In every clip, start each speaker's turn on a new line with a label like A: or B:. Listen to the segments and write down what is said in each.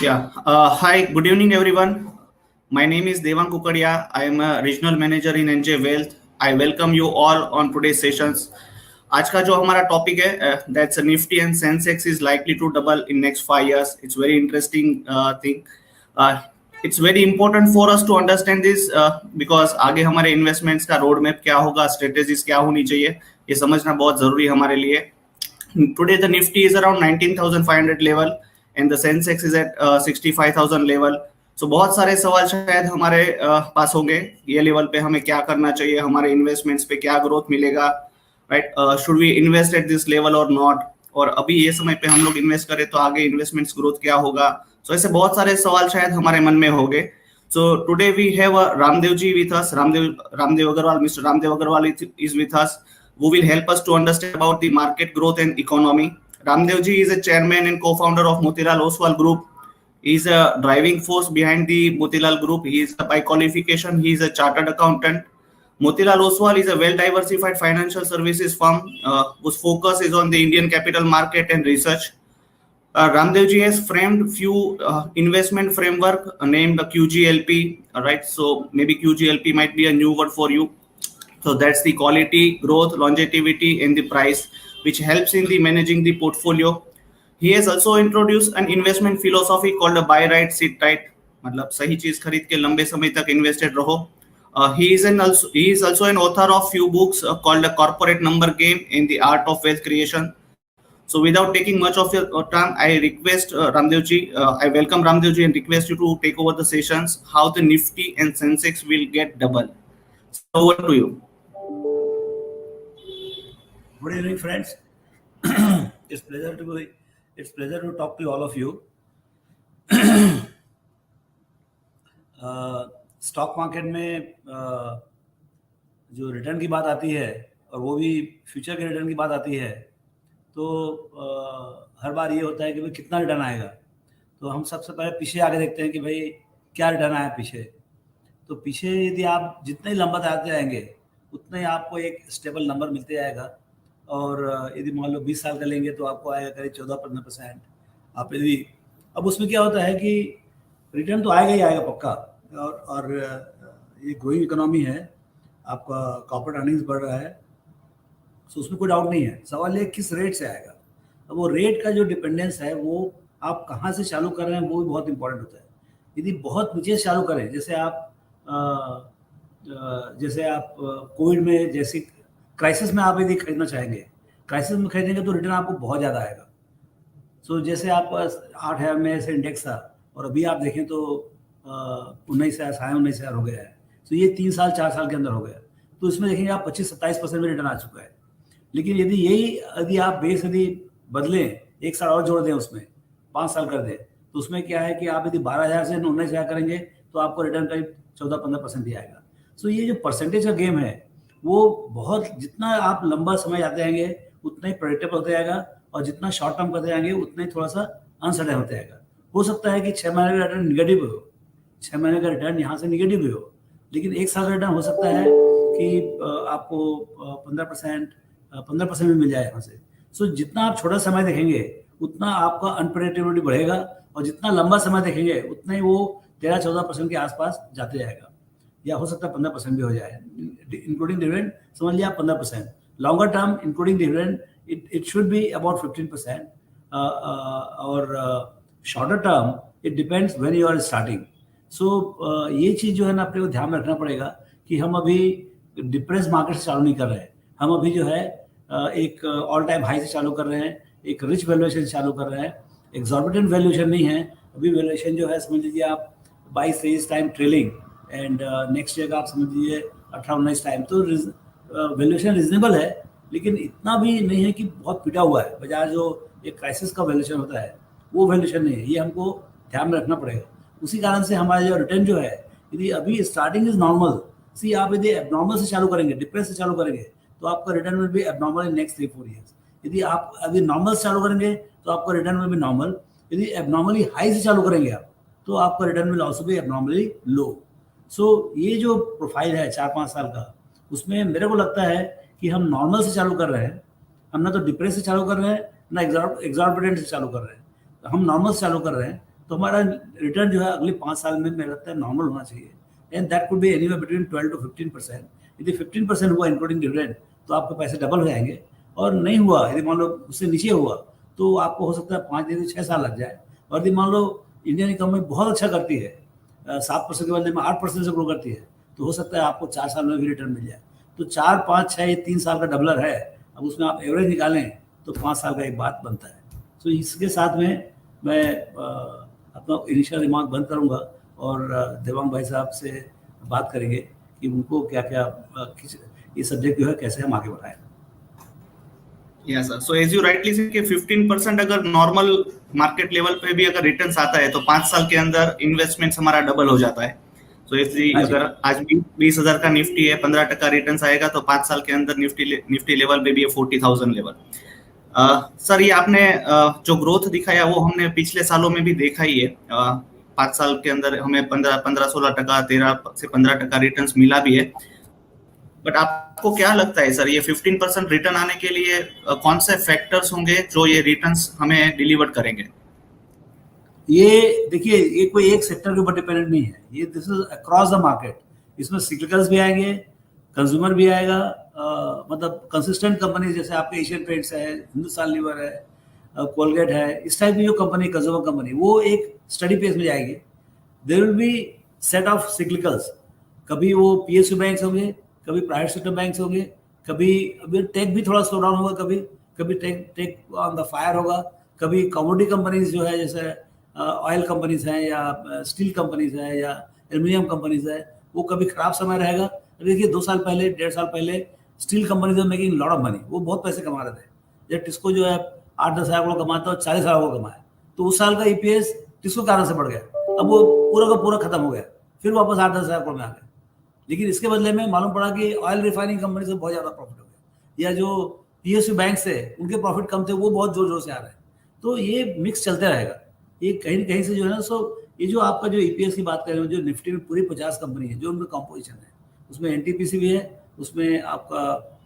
A: Yeah. Hi. Good evening, everyone. My name is Devang Kukadia. I am a regional manager in NJ Wealth. I welcome you all on today's sessions. आज का जो हमारा topic है that's Nifty and Sensex is likely to double in next 5 years. It's very interesting thing. It's very important for us to understand this because आगे हमारे investments का road map क्या होगा, स्ट्रेटेजीज क्या होनी चाहिए, ये समझना बहुत जरूरी है हमारे लिए. Today the Nifty is around 19,500 level and the Sensex is at 65,000 level. So बहुत सारे सवाल शायद हमारे पास होंगे ये लेवल पे हमें क्या करना चाहिए, हमारे इन्वेस्टमेंट्स पे क्या ग्रोथ मिलेगा, right? Should we invest at this level और नॉट, और अभी ये समय पे हम लोग इन्वेस्ट करें तो आगे इन्वेस्टमेंट्स ग्रोथ क्या होगा. सो ऐसे बहुत सारे सवाल शायद हमारे मन में होंगे. So today we have Ramdev ji with us. Ramdev Agarwal, Mr. Ramdev Agarwal is with us, who will help us to understand about the market growth and economy. Ramdev ji is a chairman and co-founder of Motilal Oswal Group. He is a driving force behind the Motilal Group. He is by qualification he is a chartered accountant. Motilal Oswal is a well-diversified financial services firm whose focus is on the Indian capital market and research. Ramdev ji has framed few investment framework named QGLP. All right, so maybe QGLP might be a new word for you. So that's the quality, growth, longevity, and the price, which helps in the managing the portfolio. He has also introduced an investment philosophy called a buy right, sit right. मतलब सही चीज खरीद के लंबे समय तक invested रहो. He is also an author of few books called a Corporate Number Game and the Art of Wealth Creation. So without taking much of your time, I request Ramdev ji, I welcome Ramdev ji and request you to take over the sessions, how the Nifty and Sensex will get double. So over to you.
B: Good evening, friends. It's pleasure to talk to all of you. Stock market में जो return की बात आती है और वो भी future के रिटर्न की बात आती है तो हर बार ये होता है कि भाई कितना रिटर्न आएगा. तो हम सबसे पहले पीछे आके देखते हैं कि भाई क्या रिटर्न आया पीछे. तो पीछे यदि आप जितने लंबा जाते जाएंगे उतना ही आपको एक स्टेबल नंबर मिलते जाएगा. और यदि मान लो 20 साल का लेंगे तो आपको आएगा करीब 14-15%. आप यदि अब उसमें क्या होता है कि रिटर्न तो आएगा ही आएगा पक्का. और ये ग्रोइंग इकोनॉमी है, आपका कॉर्पोरेट अर्निंग्स बढ़ रहा है, तो उसमें कोई डाउट नहीं है. सवाल ये किस रेट से आएगा. अब वो रेट का जो डिपेंडेंस है वो आप कहाँ से चालू कर रहे हैं वो भी बहुत इंपॉर्टेंट होता है. यदि बहुत नीचे चालू करें, जैसे आप कोविड में जैसी क्राइसिस में आप यदि खरीदना चाहेंगे, क्राइसिस में खरीदेंगे तो रिटर्न आपको बहुत ज़्यादा आएगा. सो जैसे आप 8,000 में से इंडेक्स था और अभी आप देखें तो 19,000 हो गया है. तो ये 3 साल 4 साल के अंदर हो गया. तो इसमें देखेंगे आप 25-27% में रिटर्न आ चुका है. लेकिन यदि आप बेस यदि बदलें, 1 साल और जोड़ दें, उसमें 5 साल कर दें, तो उसमें क्या है कि आप यदि 12,000 से 19,000 करेंगे तो आपको रिटर्न करीब 14-15% ही आएगा. सो ये जो परसेंटेज का गेम है वो बहुत, जितना आप लंबा समय जाते जाएंगे उतना ही प्रेडिक्टेबल होते जाएगा, और जितना शॉर्ट टर्म करते जाएंगे उतना ही थोड़ा सा अनसर्टेन होते जाएगा. हो सकता है कि 6 महीने का रिटर्न निगेटिव हो, 6 महीने का रिटर्न यहाँ से निगेटिव भी हो, लेकिन 1 साल का रिटर्न हो सकता है कि आपको 15% भी मिल जाए यहाँ से. सो जितना आप छोटा समय देखेंगे उतना आपका अनप्रेडिक्टेबिलिटी बढ़ेगा, और जितना लंबा समय देखेंगे उतना ही वो 13-14% के आसपास जाते जाएगा, या हो सकता है 15% भी हो जाए इंक्लूडिंग डिविडेंड. समझ लिया आप 15%. Longer term including dividend it should be about 15%. और shorter term it depends when you are starting. So ये चीज़ जो है ना अपने को ध्यान में रखना पड़ेगा कि हम अभी डिप्रेस मार्केट से चालू नहीं कर रहे हैं. हम अभी जो है एक ऑल टाइम हाई से चालू कर रहे हैं, एक रिच वैल्यूएशन से चालू कर रहे हैं. एग्जॉर्बिटेंट वैल्यूएशन नहीं है अभी. वैल्यूएशन जो है समझ लीजिए आप 22-23 time trailing, and next year का आप समझ लीजिए 18-19 टाइम. तो वैल्यूएशन रिजनेबल है, लेकिन इतना भी नहीं है कि बहुत पिटा हुआ है. बाजार जो एक क्राइसिस का वैल्यूएशन होता है वो वैल्यूएशन नहीं है. ये हमको ध्यान में रखना पड़ेगा. उसी कारण से हमारा जो रिटर्न जो है, यदि अभी स्टार्टिंग इज नॉर्मल, सी आप यदि एबनॉर्मल से चालू करेंगे, डिप्रेस से चालू करेंगे, तो आपका return will be abnormal in next 3-4 years. यदि आप अभी नॉर्मल से चालू करेंगे तो आपका रिटर्न विल बी नॉर्मल. यदि एबनॉर्मली हाई से चालू करेंगे आप, तो आपका return will also be abnormally low. So ये जो प्रोफाइल है 4-5 साल का, उसमें मेरे को लगता है कि हम नॉर्मल से चालू कर रहे हैं. हम ना तो डिप्रेस से चालू कर रहे हैं, ना एग्जॉर्बिटेंट से चालू कर रहे हैं. हम नॉर्मल से चालू कर रहे हैं, तो हमारा रिटर्न जो है अगले 5 साल में मेरा लगता है नॉर्मल होना चाहिए, and that could be anywhere between 12 to 15%। यदि 15% हुआ इंक्लूडिंग डिविडेंड तो आपके पैसे डबल हो जाएंगे, और नहीं हुआ, यदि मान लो उससे नीचे हुआ तो आपको हो सकता है 5 से 6 साल लग जाए। और यदि मान लो इंडियन इकोनॉमी बहुत अच्छा करती है, 7% के बदले में 8% से ग्रो करती है, तो हो सकता है आपको 4 साल में भी रिटर्न मिल जाए। तो 4, 5, 6 ये 3 साल का डबलर है। अब उसमें आप एवरेज निकालें तो 5 साल का एक बात बनता है। तो इसके साथ में मैं अपना इनिशियल रिमार्क बंद करूंगा, और देवांग भाई साहब से बात करेंगे कि उनको क्या क्या ये सब्जेक्ट जो है कैसे हम आगे बढ़ाएं।
A: Yes sir, so as you rightly say कि 15% अगर नॉर्मल मार्केट लेवल पे भी अगर रिटर्न्स आता है तो 5 साल के अंदर इन्वेस्टमेंट्स हमारा डबल हो जाता है। सो अगर आज 20,000 का निफ्टी है, 15% रिटर्न्स आएगा तो 5 साल के अंदर निफ्टी लेवल पे भी है 40,000 लेवल। सर ये आपने जो ग्रोथ दिखाया वो हमने पिछले सालों में भी देखा ही है। 5 साल के अंदर हमें 15-16%, 13 से 15% रिटर्न्स मिला भी है। बट आपको क्या लगता है सर, ये 15% रिटर्न आने के लिए कौन से फैक्टर्स होंगे जो ये रिटर्न्स हमें डिलीवर करेंगे?
B: ये देखिए, ये कोई एक सेक्टर के ऊपर डिपेंडेंट नहीं है, ये this is across the market. इसमें सिक्लिकल्स भी आएंगे, कंज्यूमर भी आएगा, मतलब कंसिस्टेंट कंपनी जैसे आपके एशियन पेंट्स है, हिंदुस्तान लीवर है, कोलगेट है, इस टाइप की जो कंपनी कंज्यूमर कंपनी वो एक स्टडी पेस में जाएगी। There will be set of cyclicals, कभी वो पीएसयू बैंक्स होंगे, कभी प्राइवेट सेक्टर बैंक्स होंगे, कभी अभी टेक भी थोड़ा स्लो डाउन होगा, कभी टेक ऑन द फायर होगा, कभी कमोडिटी कंपनीज जो है जैसे ऑयल कंपनीज हैं या स्टील कंपनीज हैं या एल्यूमिनियम कंपनीज है, वो कभी खराब समय रहेगा। देखिए 2 साल पहले, 1.5 साल पहले steel companies are making lot of money, वो बहुत पैसे कमा रहे थे। जब टिस्को जो है 8-10 हज़ार करोड़ कमाता है, 40 हज़ार करोड़ कमाया, तो उस साल का ईपीएस टिस्को कारण से बढ़ गया, अब वो पूरा का पूरा खत्म हो गया, फिर वापस 8-10 हज़ार करोड़ में आ गया। लेकिन इसके बदले में मालूम पड़ा कि ऑयल रिफाइनिंग कंपनी से बहुत ज्यादा प्रॉफिट हो गया, या जो पीएसयू बैंक से उनके प्रॉफिट कम थे वो बहुत जोर जोर से आ रहे हैं। तो ये मिक्स चलते रहेगा, ये कहीं न कहीं से जो है ना, सो ये जो आपका जो ईपीएस की बात कर रहे हो, जो निफ्टी में पूरी 50 कंपनी है जो उनका कॉम्पोजिशन है, उसमें एनटीपीसी भी है, उसमें आपका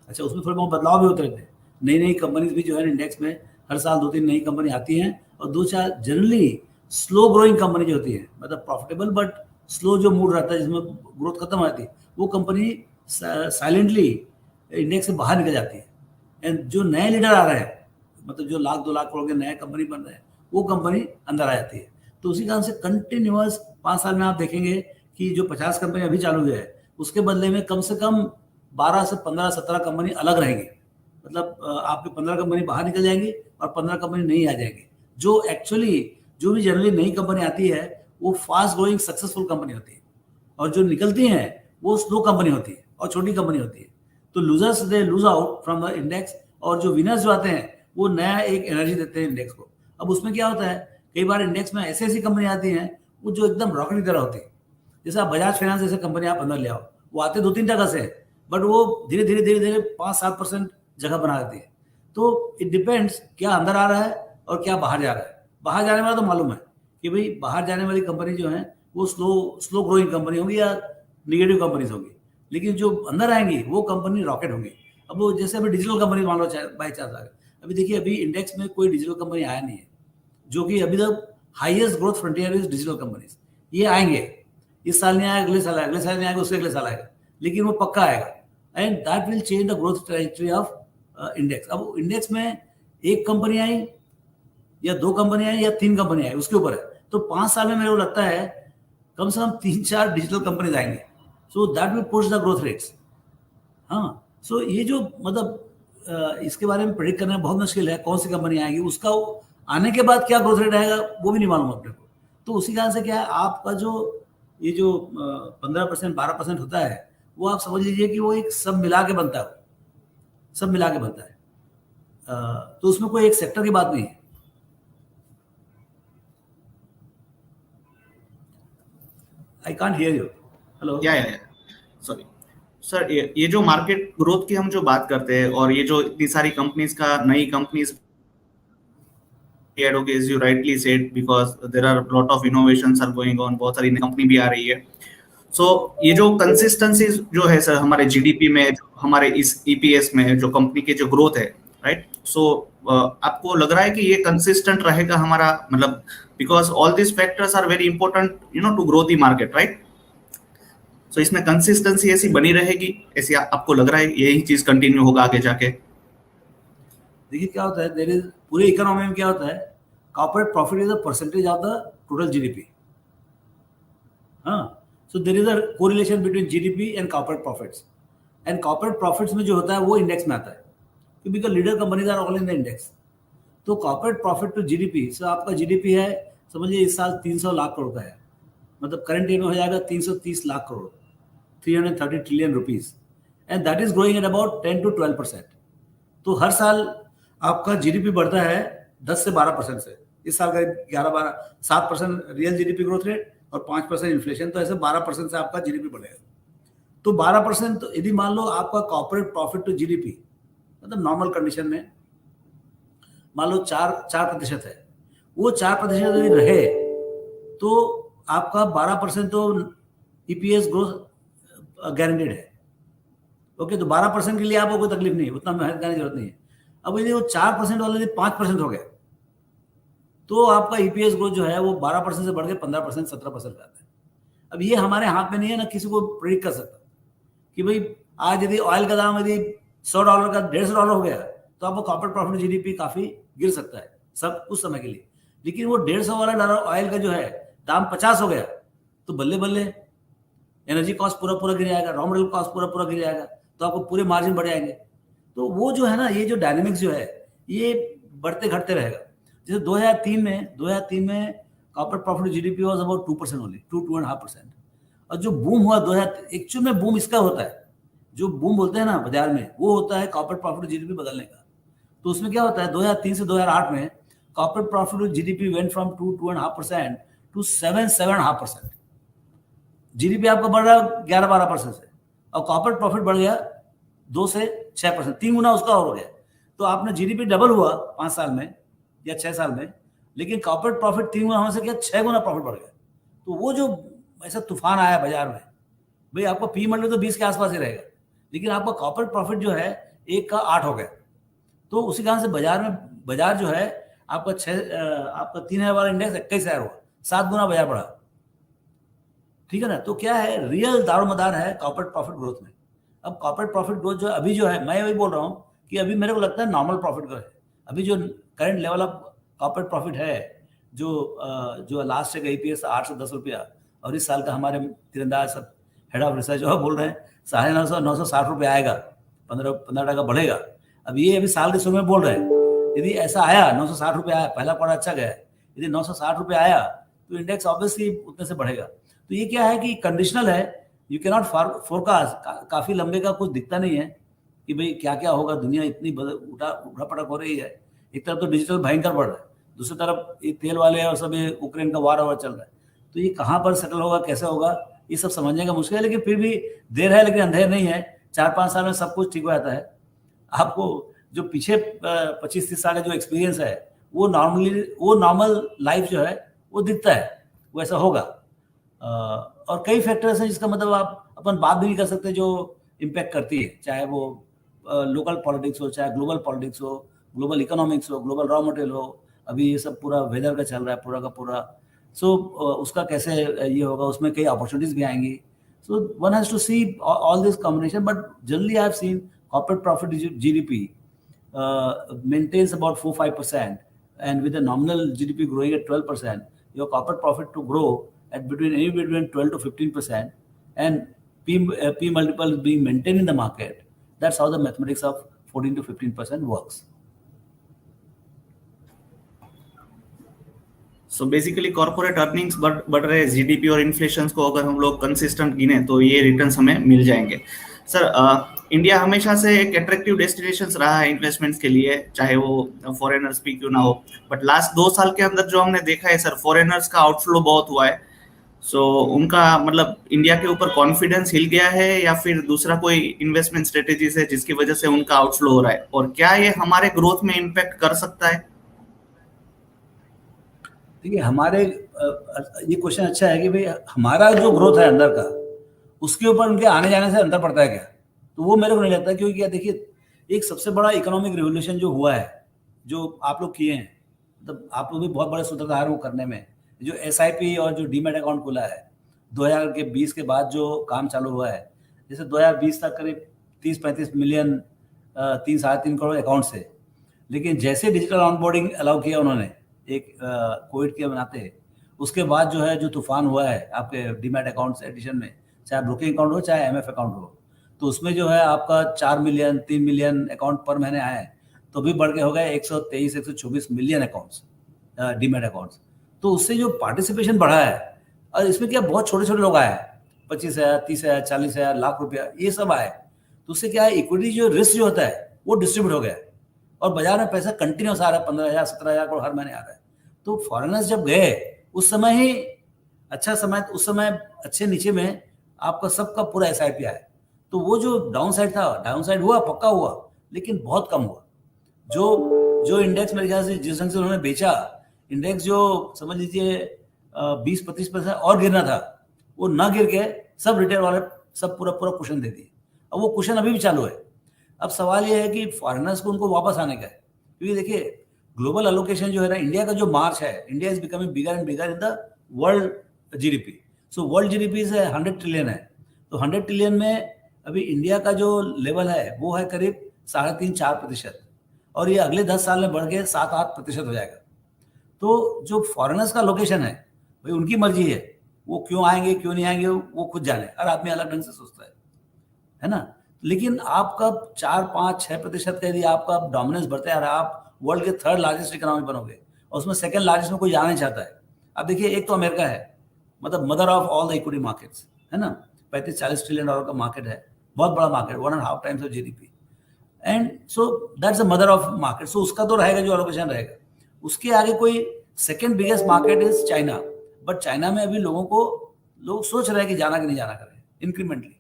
B: अच्छा उसमें थोड़े बहुत बदलाव भी होते रहते हैं। नई नई कंपनीज भी जो है इंडेक्स में हर साल 2-3 नई कंपनी आती हैं, और 2-4 जनरली स्लो ग्रोइंग कंपनी जो होती है, मतलब प्रॉफिटेबल बट स्लो जो मूड रहता है जिसमें ग्रोथ खत्म हो जाती है, वो कंपनी साइलेंटली इंडेक्स से बाहर निकल जाती है। एंड जो नए लीडर आ रहे हैं, मतलब जो 1-2 लाख करोड़ के नए कंपनी बन रहे हैं, वो कंपनी अंदर आ जाती है। तो उसी कारण से कंटिन्यूअस 5 साल में आप देखेंगे कि जो 50 कंपनी अभी चालू हुई है, उसके बदले में कम से कम 12 से 15, 17 कंपनी अलग रहेंगी। मतलब आपके 15 कंपनी बाहर निकल जाएंगी और 15 कंपनी नहीं आ जाएंगी। जो एक्चुअली जो भी जनरली नई कंपनी आती है वो फास्ट ग्रोइंग सक्सेसफुल कंपनी होती है, और जो निकलती हैं वो स्लो कंपनी होती है और छोटी कंपनी होती है। तो losers they lose out from the index, और जो विनर्स जो आते हैं वो नया एक एनर्जी देते हैं इंडेक्स को। अब उसमें क्या होता है, कई बार इंडेक्स में ऐसी ऐसी कंपनी आती हैं वो जो एकदम रॉकेट की तरह होती है। जैसे आप बजाज फाइनेंस जैसे कंपनी आप अंदर ले आओ, वो आते 2-3 टका से, बट वो धीरे धीरे धीरे धीरे 5-7% जगह बना देती है। तो इट डिपेंड्स क्या अंदर आ रहा है और क्या बाहर जा रहा है। बाहर जाने वाला तो मालूम है कि भाई बाहर जाने वाली कंपनी जो है वो स्लो ग्रोइंग कंपनी होगी या निगेटिव कंपनीज होगी, लेकिन जो अंदर आएंगी वो कंपनी रॉकेट होंगी। अब वो जैसे अभी डिजिटल कंपनी मान लो बाई चांस आ गए, अभी देखिए अभी इंडेक्स में कोई डिजिटल कंपनी आया नहीं है, जो कि अभी तक highest growth frontier is digital companies. ये आएंगे, इस साल नहीं आएगा, अगले साल आएगा, अगले साल नहीं आएगा, उसके अगले साल आएगा, लेकिन वो पक्का आएगा, and that will change the growth trajectory of index. अब इंडेक्स में एक कंपनी आई या 2 कंपनी आई या 3 कंपनी आई, उसके ऊपर है। तो 5 साल में मेरे को लगता है कम से कम 3-4 डिजिटल कंपनीज आएंगे, so that will push the growth rates. हाँ, सो ये जो मतलब इसके बारे में प्रेडिक्ट करना बहुत मुश्किल है, कौन सी कंपनी आएगी, उसका आने के बाद क्या ग्रोथ रेट आएगा वो भी नहीं मालूम अपने को। तो उसी कारण से क्या है, आपका जो ये जो 15% 12% होता है, वो आप समझ लीजिए कि वो एक सब मिला के बनता है, सब मिला के बनता है। तो उसमें कोई एक सेक्टर की बात नहीं है। I can't hear you. Hello.
A: या सॉरी सर, ये जो मार्केट ग्रोथ की हम जो बात करते हैं और ये जो इतनी सारी कंपनीज का नई companies as you rightly said, because there are a lot of innovations are going on, बहुत सारी कंपनी भी आ रही है। सो ये जो कंसिस्टेंसी जो है सर हमारे जीडीपी में, हमारे इस ईपीएस में, जो कंपनी की जो ग्रोथ है, राइट, सो आपको लग रहा है कि ये कंसिस्टेंट रहेगा हमारा, मतलब because all this factors are very important to grow the market, right? So इसमें कंसिस्टेंसी ऐसी बनी रहेगी, ऐसी आपको लग रहा है यही चीज कंटिन्यू होगा आगे जाके?
B: देखिए क्या होता है, देयर इज पूरे इकोनॉमी में क्या होता है, corporate profit is a percentage of the total GDP. हाँ, so there is a correlation between GDP and corporate profits. And corporate profits में जो होता है वो इंडेक्स में आता है, क्योंकि leader companies are all in the index. तो corporate profit to GDP, so आपका जीडीपी है, समझिए इस साल 300 लाख करोड़ का है, मतलब करंट ईयर में हो जाएगा 330 lakh crore, 330 trillion rupees, and that is growing at about 10 to 12%. तो हर साल आपका जीडीपी बढ़ता है 10 से 12% से. इस साल का 11-12-7% रियल जीडीपी ग्रोथ रेट और 5% इन्फ्लेशन, तो ऐसे 12% से आपका जीडीपी बढ़ेगा. तो 12%, तो यदि मान लो आपका कॉर्पोरेट प्रॉफिट टू जीडीपी, मतलब नॉर्मल कंडीशन में मान लो 4% है, वो 4% यदि रहे तो आपका 12% तो ईपीएस ग्रोथ गारंटेड है. ओके, तो 12% के लिए आपको कोई तकलीफ नहीं है, उतना मेहनत करने की जरूरत नहीं है. अब यदि वो 4% वाले 5% हो गया, तो आपका ईपीएस ग्रोथ जो है वो 12% से बढ़ के 15%, 17% का आता है. अब ये हमारे हाथ में नहीं है, ना किसी को प्रेडिक्ट कर सकता कि भाई आज यदि ऑयल का दाम यदि $100 का $150 हो गया, तो आपको कॉर्पोरेट प्रॉफिट जीडीपी काफी गिर सकता है सब उस समय के लिए. लेकिन वो $150 वाला ऑयल का जो है दाम 50 हो गया, तो बल्ले बल्ले एनर्जी कॉस्ट पूरा गिर जाएगा, रॉ मटेरियल कॉस्ट पूरा गिर जाएगा, तो आपको पूरे मार्जिन बढ़ जाएंगे. तो वो जो है ना, ये जो डायनेमिक्स जो है ये बढ़ते घटते रहेगा. जैसे 2003 में corporate profit GDP was about 2% only, 2.5%. और जो बूम हुआ 2000, एक्चुअल में बूम इसका होता है, जो बूम बोलते हैं ना बाजार में, वो होता है कॉर्पोरेट प्रॉफिट जीडीपी बदलने का. तो उसमें क्या होता है, 2003 से 2008 में corporate profit GDP went from 2.5% to 7.5%. GDP आपका बढ़ रहा है 11-12% से, और कॉर्पोरेट प्रॉफिट बढ़ गया 2 से 6%, 3 गुना उसका और हो गया. तो आपने जीडीपी डबल हुआ 5 साल में या 6 साल में, लेकिन कॉर्पोरेट प्रॉफिट 3 गुना होने से क्या 6 गुना प्रॉफिट बढ़ गया. तो वो जो ऐसा तूफान आया बाजार में, भाई आपका पी मल्टीपल तो 20 के आसपास ही रहेगा, लेकिन आपका कॉर्पोरेट प्रॉफिट जो है 1 का 8 हो गया. तो उसी कारण से बाजार जो है आपका 3000 वाला इंडेक्स 21,000 हुआ, 7 गुना बाजार बढ़ा. ठीक है ना. तो क्या है, रियल दारोमदार है कॉर्पोरेट प्रॉफिट ग्रोथ में. अब कॉर्पोरेट प्रॉफिट ग्रोथ जो अभी जो है, मैं वही बोल रहा हूँ कि अभी मेरे को लगता है नॉर्मल प्रॉफिट ग्रोथ है. अभी जो current level of corporate profit है, जो लास्ट ईयर का ईपीएस 8 से 10 रुपया, और इस साल का हमारे तीरंदाज सब हेड ऑफ रिसर्च जो बोल रहे हैं 960 रुपये आएगा, 15% बढ़ेगा. अब ये अभी साल के शुरू में बोल रहे हैं, यदि ऐसा आया 960 रुपये आया, पहला क्वार्टर अच्छा गया, यदि 960 रुपये आया तो इंडेक्स ऑब्वियसली उतने से बढ़ेगा. तो ये क्या है कि कंडीशनल है, यू कैन नॉट फोरकास्ट. काफी लंबे का कुछ दिखता नहीं है कि भाई क्या क्या होगा. दुनिया इतनी उठा पटक हो रही है, एक तरफ तो डिजिटल भयंकर बढ़ रहा है, दूसरी तरफ ये तेल वाले और सब यूक्रेन का वार चल रहा है. तो ये कहाँ पर सेटल होगा, कैसे होगा, ये सब समझने का मुश्किल है. लेकिन फिर भी देर है लेकिन अंधेर नहीं है. 4-5 साल में सब कुछ ठीक हो जाता है. आपको जो पीछे 25-30 साल का जो एक्सपीरियंस है, वो नॉर्मल लाइफ जो है वो दिखता है, वो ऐसा होगा. और कई फैक्टर्स हैं जिसका मतलब आप अपन बात भी नहीं कर सकते जो इम्पैक्ट करती है, चाहे वो लोकल पॉलिटिक्स हो, चाहे ग्लोबल पॉलिटिक्स हो, ग्लोबल इकोनॉमिक्स हो, ग्लोबल रॉ मटेरियल हो. अभी ये सब पूरा वेदर का चल रहा है पूरा का पूरा. सो उसका कैसे ये होगा, उसमें कई अपॉर्चुनिटीज भी आएंगी. So one has to see all this combination. But generally I have seen corporate profit GDP maintains about 4-5%, and with the nominal GDP growing at 12%, your corporate profit to grow at between 12 to 15%, and P multiple being maintained in the market. That's how the mathematics of 14 to 15% works.
A: So basically corporate earnings बढ़ रहे, GDP और inflation को अगर हम लोग consistent गिने तो ये रिटर्न्स हमें मिल जाएंगे. सर, इंडिया हमेशा से एक अट्रैक्टिव डेस्टिनेशन रहा है इन्वेस्टमेंट्स के लिए, चाहे वो फॉरेनर्स भी क्यों ना हो. बट लास्ट 2 साल के अंदर जो हमने देखा है सर, फॉरेनर्स का आउटफ्लो बहुत हुआ है. सो उनका मतलब इंडिया के ऊपर कॉन्फिडेंस हिल गया है, या फिर दूसरा कोई इन्वेस्टमेंट स्ट्रेटेजीज है जिसकी वजह से उनका आउटफ्लो हो रहा है, और क्या ये हमारे ग्रोथ में इम्पैक्ट कर सकता है?
B: देखिए हमारे ये क्वेश्चन अच्छा है कि भाई हमारा जो ग्रोथ है अंदर का, उसके ऊपर उनके आने जाने से अंतर पड़ता है क्या. तो वो मेरे को नहीं लगता, क्योंकि क्या देखिए, एक सबसे बड़ा इकोनॉमिक रिवोल्यूशन जो हुआ है जो आप लोग किए हैं, मतलब आप लोग भी बहुत बड़े सूत्रधार हो करने में। जो एसआईपी और जो डीमैट अकाउंट खुला है 2020 के बाद जो काम चालू हुआ है, जैसे 2020 तक करीब 30-35 मिलियन 3-3.5 करोड़ अकाउंट्स थे। लेकिन जैसे डिजिटल ऑनबोर्डिंग अलाउ किया उन्होंने एक कोविड के बनाते, उसके बाद जो है जो तूफान हुआ है आपके डीमैट अकाउंट्स एडिशन में, चाहे ब्रोकिंग अकाउंट हो चाहे एमएफ अकाउंट हो, तो उसमें जो है आपका 4 मिलियन 3 मिलियन अकाउंट पर महीने आए हैं, तो भी बढ़ के हो गए 123-124 मिलियन अकाउंट्स डीमैट अकाउंट्स। तो उससे जो पार्टिसिपेशन बढ़ा है, और इसमें क्या बहुत छोटे छोटे लोग आए हैं, 25,000 30,000 40,000 लाख रुपया ये सब आए, तो उससे क्या है इक्विटी जो रिस्क जो होता है वो डिस्ट्रीब्यूट हो गया है और बाजार में पैसा कंटिन्यूस आ रहा है, 15,000 17,000 करोड़ हर महीने आ रहा है। तो फॉरेनर्स जब गए उस समय ही अच्छा समय, उस समय अच्छे नीचे में आपका सबका पूरा एसआईपी आया, तो वो जो डाउन साइड था, डाउन साइड हुआ पक्का हुआ, लेकिन बहुत कम हुआ। जो जो इंडेक्स मेरे ख्याल से जिस ढंग से उन्होंने बेचा, इंडेक्स जो समझ लीजिए 20-25% और गिरना था, वो ना गिर के सब रिटेल वाले सब पूरा पूरा कुशन दे दिए। अब वो कुशन अभी भी चालू है। अब सवाल ये है कि फॉरेनर्स को उनको वापस आने का है, क्योंकि देखिए ग्लोबल एलोकेशन जो है ना, इंडिया का जो मार्च है, India is becoming bigger and bigger in the world GDP. So world GDP से 100 ट्रिलियन है, तो 100 ट्रिलियन में अभी इंडिया का जो लेवल है वो है करीब 3.5-4%, और ये अगले 10 साल में बढ़ के 7-8% हो जाएगा। तो जो फॉरेनर्स का लोकेशन है भाई उनकी मर्जी है, वो क्यों आएंगे क्यों नहीं आएंगे वो खुद जाने, हर आदमी अलग ढंग से सोचता है ना। लेकिन आपका 4-5-6% का यदि आपका डोमिनेंस बढ़ता है, आप वर्ल्ड के 3rd लार्जेस्ट इकोनॉमी बनोगे, और उसमें 2nd लार्जेस्ट में कोई जाना नहीं चाहता है। अब देखिए एक तो अमेरिका है, मतलब mother of all the equity markets, है ना, 35-40 ट्रिलियन डॉलर का मार्केट है, बहुत बड़ा market, 1.5 times of GDP, and so that's the mother of market. So उसका तो रहेगा जो एलोकेशन रहेगा। उसके आगे कोई second biggest market is China, but China में अभी लोग सोच रहे हैं कि जाना कि नहीं जाना करें, इंक्रीमेंटली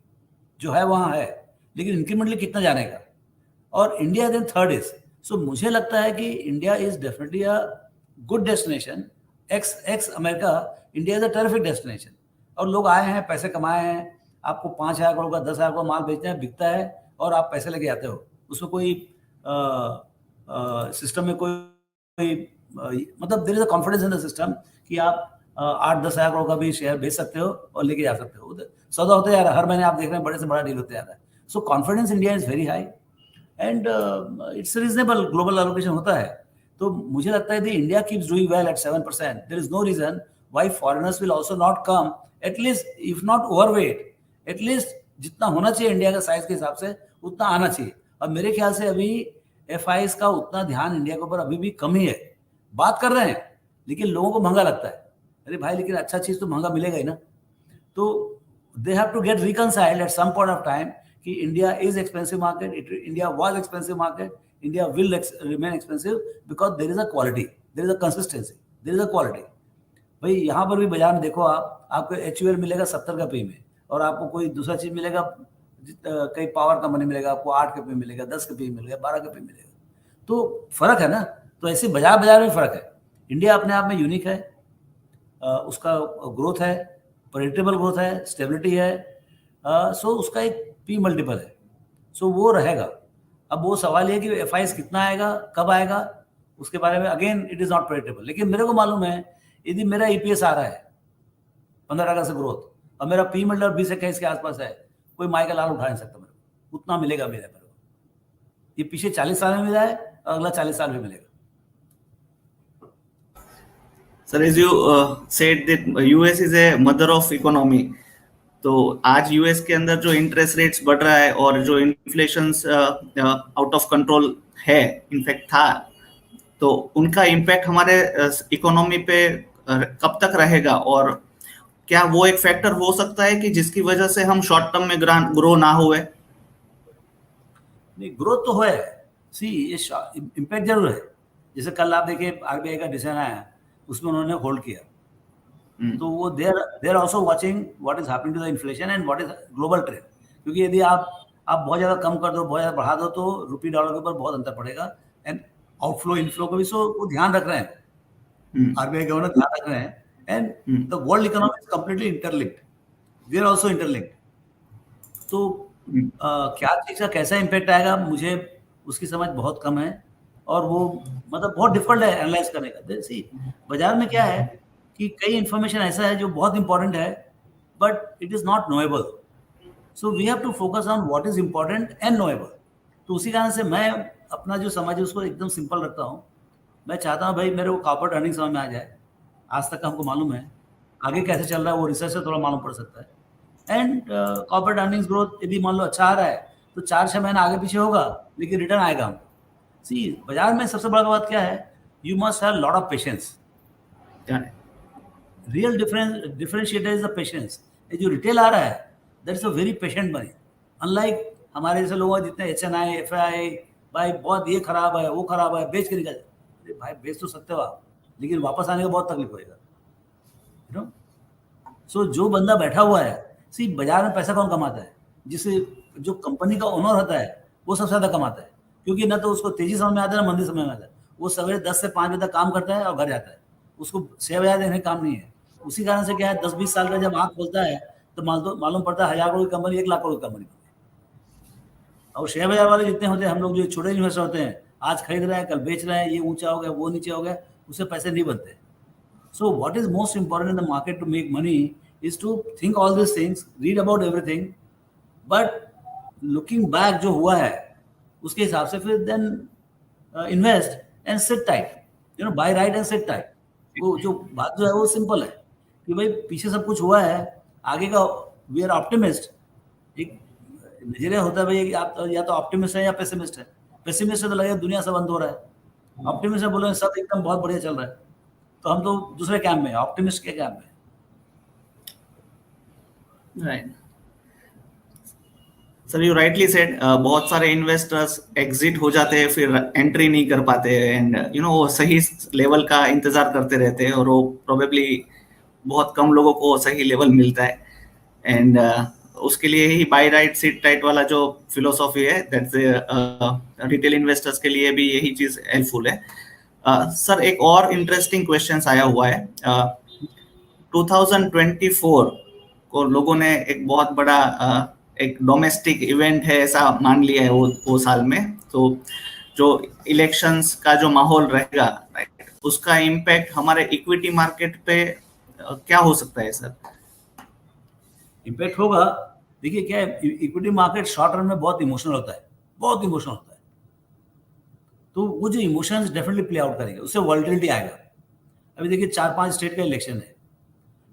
B: जो है वहाँ है, लेकिन इंक्रीमेंटली कितना जाने का। और इंडिया देन 3rd इज, सो मुझे लगता है कि India is definitely a good destination, x America, India is a terrific destination. और लोग आए हैं, पैसे कमाए हैं, आपको 5,000 करोड़ का 10,000 करोड़ माल बेचते हैं, बिकता है और आप पैसे लेके आते हो, उसमें कोई सिस्टम में कोई मतलब there is a confidence in the system कि आप 8-10 हज़ार करोड़ का भी शेयर बेच सकते हो और लेके जा सकते हो। सौदा होते जा रहा है, हर महीने आप देख रहे हैं बड़े से बड़ा डील होते जा रहा है। So confidence India is very high and it's reasonable, global allocation होता है। तो मुझे लगता है India keeps doing well at 7%, there is no reason why foreigners will also not come, at least if not overweight, at least जितना होना चाहिए India का साइज के हिसाब से उतना आना चाहिए। और मेरे ख्याल से अभी एफआईएस का उतना ध्यान इंडिया के ऊपर अभी भी कम ही है। बात कर रहे हैं लेकिन लोगों को महंगा लगता है, अरे भाई लेकिन अच्छा चीज तो महंगा मिलेगा ही ना। तो they have to get reconciled at some point of time कि India is expensive market, India was expensive market, India will remain expensive because there is a quality, there is a consistency, there is a quality. भाई यहाँ पर भी बाजार में देखो आपको HUL मिलेगा 70 का पी में, और आपको कोई दूसरा चीज मिलेगा, कई पावर कंपनी मिलेगा आपको 8 के पी मिलेगा, 10 के पी मिलेगा, 12 के पी मिलेगा। तो फर्क है ना। तो ऐसे बाजार में फर्क है। इंडिया अपने आप में यूनिक है, उसका ग्रोथ है, प्रेडिक्टेबल ग्रोथ है, स्टेबिलिटी है, सो उसका एक पी मल्टीपल है, सो वो रहेगा। अब वो सवाल है कि एफआईएस कितना आएगा, कब आएगा, उसके बारे में again it is not predictable. लेकिन मेरे को मालूम है यदि मेरा ईपीएस आ रहा है 15 से ग्रोथ और मेरा पी मल्टीपल 20-21 के आसपास है, कोई माई का लाल उठा नहीं सकता मेरे को, उतना मिलेगा मेरे को। ये पीछे 40 साल में मिला है और अगला 40 साल में मिलेगा।
A: Sir, as you said that US is a mother of economy, तो आज यूएस के अंदर जो इंटरेस्ट रेट्स बढ़ रहा है और जो इन्फ्लेशन आउट ऑफ कंट्रोल है, इनफैक्ट था, तो उनका इम्पैक्ट हमारे इकोनॉमी पे कब तक रहेगा, और क्या वो एक फैक्टर हो सकता है कि जिसकी वजह से हम शॉर्ट टर्म में ग्रो ना हुए?
B: नहीं, ग्रोथ तो है, सी ये इम्पैक्ट जरूर है। जैसे कल आप देखिए आरबीआई का डिसीजन आया, उसमें उन्होंने होल्ड किया, तो वो there also watching what is happening to the inflation and what is global trend. क्योंकि यदि आप बहुत ज्यादा कम कर दो, बहुत ज्यादा बढ़ा दो, तो रुपी डॉलर के ऊपर बहुत अंतर पड़ेगा, एंड आउटफ्लो इनफ्लो को भी सो वो ध्यान रख रहे हैं, आरबीआई गवर्नर ध्यान रख रहे हैं, and the world economy is completely interlinked, they are also interlinked. तो क्या चीज का कैसा इम्पैक्ट आएगा मुझे उसकी समझ बहुत कम है। और वो मतलब बहुत डिफिकल्ट है एनालाइज करने का। सी बाजार में क्या है कि कई इंफॉर्मेशन ऐसा है जो बहुत इंपॉर्टेंट है but it is not knowable, so we have to focus on what is important and knowable. तो उसी कारण से मैं अपना जो समझ है उसको एकदम सिंपल रखता हूँ। मैं चाहता हूँ भाई मेरे को कॉर्पोरेट अर्निंग समझ में आ जाए, आज तक का हमको मालूम है, आगे कैसे चल रहा है वो रिसर्च से थोड़ा मालूम पड़ सकता है। एंड कॉर्पोरेट अर्निंग्स ग्रोथ यदि मान लो अच्छा आ रहा है तो 4-6 महीना आगे पीछे होगा लेकिन रिटर्न आएगा हमको। सी बाजार में सबसे बड़ा बात क्या है, you must have lot of patience. Real differentiator is the patience. ये जो रिटेल आ रहा है that is a very patient money, unlike हमारे जैसे लोग हैं जितने HNI FI भाई बहुत ये खराब है वो खराब है बेच के निकल। अरे भाई बेच तो सकते हो आप लेकिन वापस आने का बहुत तकलीफ होएगा, यू नो। सो जो बंदा बैठा हुआ है, सी बाजार में पैसा कौन कमाता है, जिसे जो कंपनी का ओनर होता है वो सबसे ज्यादा कमाता है, क्योंकि ना तो उसको तेजी समझ में आता है ना मंदी समझ में आता है। वो सवेरे 10 से 5 बजे तक काम करता है और घर जाता है, उसको 6 बजे देने काम नहीं है। उसी कारण से क्या है 10-20 साल का जब आंख खोलता है तो मालूम पड़ता है 1000 करोड़ की कंपनी 1 लाख करोड़ की कंपनी। और शेयर बाजार वाले जितने होते हैं, हम लोग जो छोटे इन्वेस्टर होते हैं, आज खरीद रहे हैं कल बेच रहे हैं, ये ऊंचा हो गया वो नीचे हो गया, उससे पैसे नहीं बनते। So what is most important in the market to make money is to think all this things, read about everything, but looking back जो हुआ है उसके हिसाब से फिर then invest and sit tight, you know, buy right and sit tight. वो जो बात जो है वो सिंपल है कि भाई पीछे सब कुछ हुआ है, आगे का वी आर ऑप्टिमिस्ट। एक नजरिया होता है भाई आप या तो ऑप्टिमिस्ट है या पेसिमिस्ट है। पेसिमिस्ट है तो लगेगा दुनिया से बंद हो रहा है, ऑप्टिमिस्ट है बोले सब एकदम बहुत बढ़िया चल रहा है। तो हम तो दूसरे कैंप में, ऑप्टिमिस्ट के कैंप में।
A: Right sir, you rightly said, बहुत सारे इन्वेस्टर्स एग्जिट हो जाते हैं, फिर एंट्री नहीं कर पाते एंड यू नो वो सही लेवल का इंतजार करते रहते हैं और वो प्रोबेबली बहुत कम लोगों को सही लेवल मिलता है। एंड उसके लिए ही बाय राइट सिट टाइट वाला जो फिलोसॉफी है दैट्स रिटेल इन्वेस्टर्स के लिए भी यही चीज हेल्पफुल है। सर एक और इंटरेस्टिंग क्वेश्चन आया हुआ है। 2024 को लोगों ने एक बहुत बड़ा एक डोमेस्टिक इवेंट है ऐसा मान लिया है वो साल में। तो जो इलेक्शंस का जो माहौल रहेगा, राइट, उसका इम्पैक्ट हमारे इक्विटी मार्केट पे क्या हो सकता है सर?
B: इम्पैक्ट होगा। देखिए क्या है, इक्विटी मार्केट शॉर्ट रन में बहुत इमोशनल होता है, बहुत इमोशनल होता है। तो वो जो इमोशंस डेफिनेटली प्ले आउट करेंगे, उससे वॉलेटिलिटी आएगा। अभी देखिए 4-5 स्टेट का इलेक्शन है,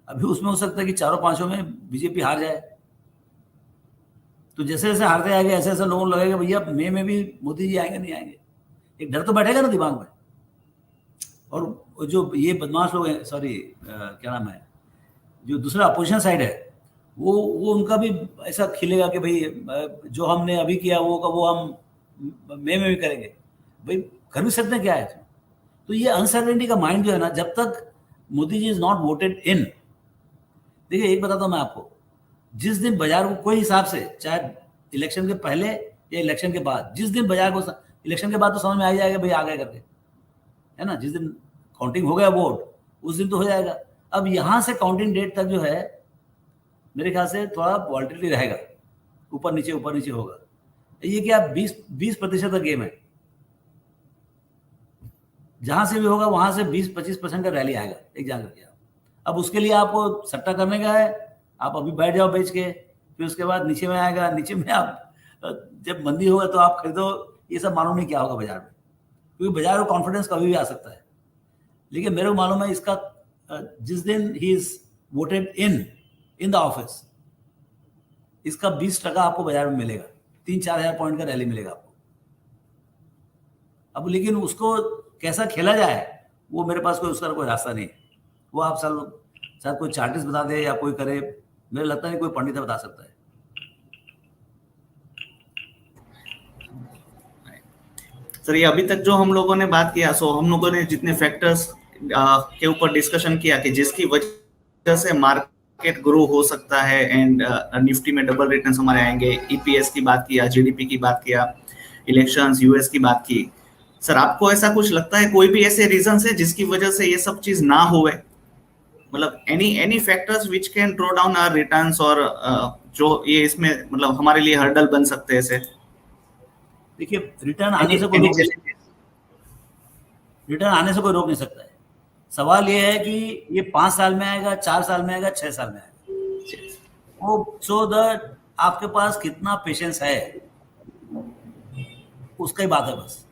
B: अभी उसमें हो सकता है कि चारों पांचों में बीजेपी हार जाए। तो जैसे जैसे हारते आएंगे ऐसे ऐसे लोगों को लगेगा भैया मई में भी मोदी जी आएंगे नहीं आएंगे, एक डर तो बैठेगा ना दिमाग में। और जो ये बदमाश लोग हैं, सॉरी क्या नाम है, जो दूसरा अपोजिशन साइड है, वो उनका भी ऐसा खिलेगा कि भाई जो हमने अभी किया वो हम मई में भी करेंगे। भाई कर भी सकते हैं क्या है। तो ये अनसर्टेनिटी का माइंड जो है ना, जब तक Modi ji is not voted इन, देखिए एक बताता हूँ मैं आपको, जिस दिन बाजार को कोई हिसाब से, चाहे इलेक्शन के पहले या इलेक्शन के बाद, जिस दिन बाजार को, इलेक्शन के बाद तो समझ में आ जाएगा भाई आ गए करके, है ना, जिस दिन काउंटिंग हो गया वोट उस दिन तो हो जाएगा। अब यहां से काउंटिंग डेट तक जो है मेरे ख्याल से थोड़ा वॉलेटिलिटी रहेगा, ऊपर नीचे होगा। ये क्या 20% का गेम है, जहां से भी होगा वहां से 20-25% का रैली आएगा एक जान करके। अब उसके लिए आपको सट्टा करने का है, आप अभी बैठ जाओ बेच के, फिर उसके बाद नीचे में आएगा, नीचे में आप जब मंदी होगा तो आप खरीदो, ये सब मालूम नहीं क्या होगा बाजार में, क्योंकि बाजार को कॉन्फिडेंस कभी भी आ सकता है। लेकिन मेरे को मालूम है इसका जिस दिन he is voted in the office, इसका 20% आपको बाजार में मिलेगा, 3-4 हजार पॉइंट का रैली मिलेगा आपको। अब लेकिन उसको कैसा खेला जाए वो मेरे पास उसका कोई रास्ता नहीं है। वो आप शायद कोई चार्टिस्ट बता दे या कोई करे, मेरे लगता नहीं कोई पंडित बता सकता है।
A: सर ये अभी तक जो हम लोगों ने बात किया, सो हम लोगों ने जितने फैक्टर्स के ऊपर डिस्कशन किया कि जिसकी वजह से मार्केट ग्रो हो सकता है एंड निफ्टी में डबल रिटर्न्स हमारे आएंगे, ईपीएस की बात किया, जीडीपी की बात किया, इलेक्शंस, यूएस की बात की। सर आपको ऐसा कुछ लगता है कोई भी ऐसे रीजन है जिसकी वजह से ये सब चीज ना होवे, मतलब any factors which can draw down our returns, और जो ये इसमें मतलब हमारे लिए हर्डल बन सकते हैं ऐसे?
B: देखिए रिटर्न आने से कोई रिटर्न आने से कोई रोक नहीं सकता है। सवाल ये है कि ये 5 साल में आएगा, 4 साल में आएगा, 6 साल में आएगा। वो सो दैट आपके पास कितना पेशेंस है, उसका ही बात है बस।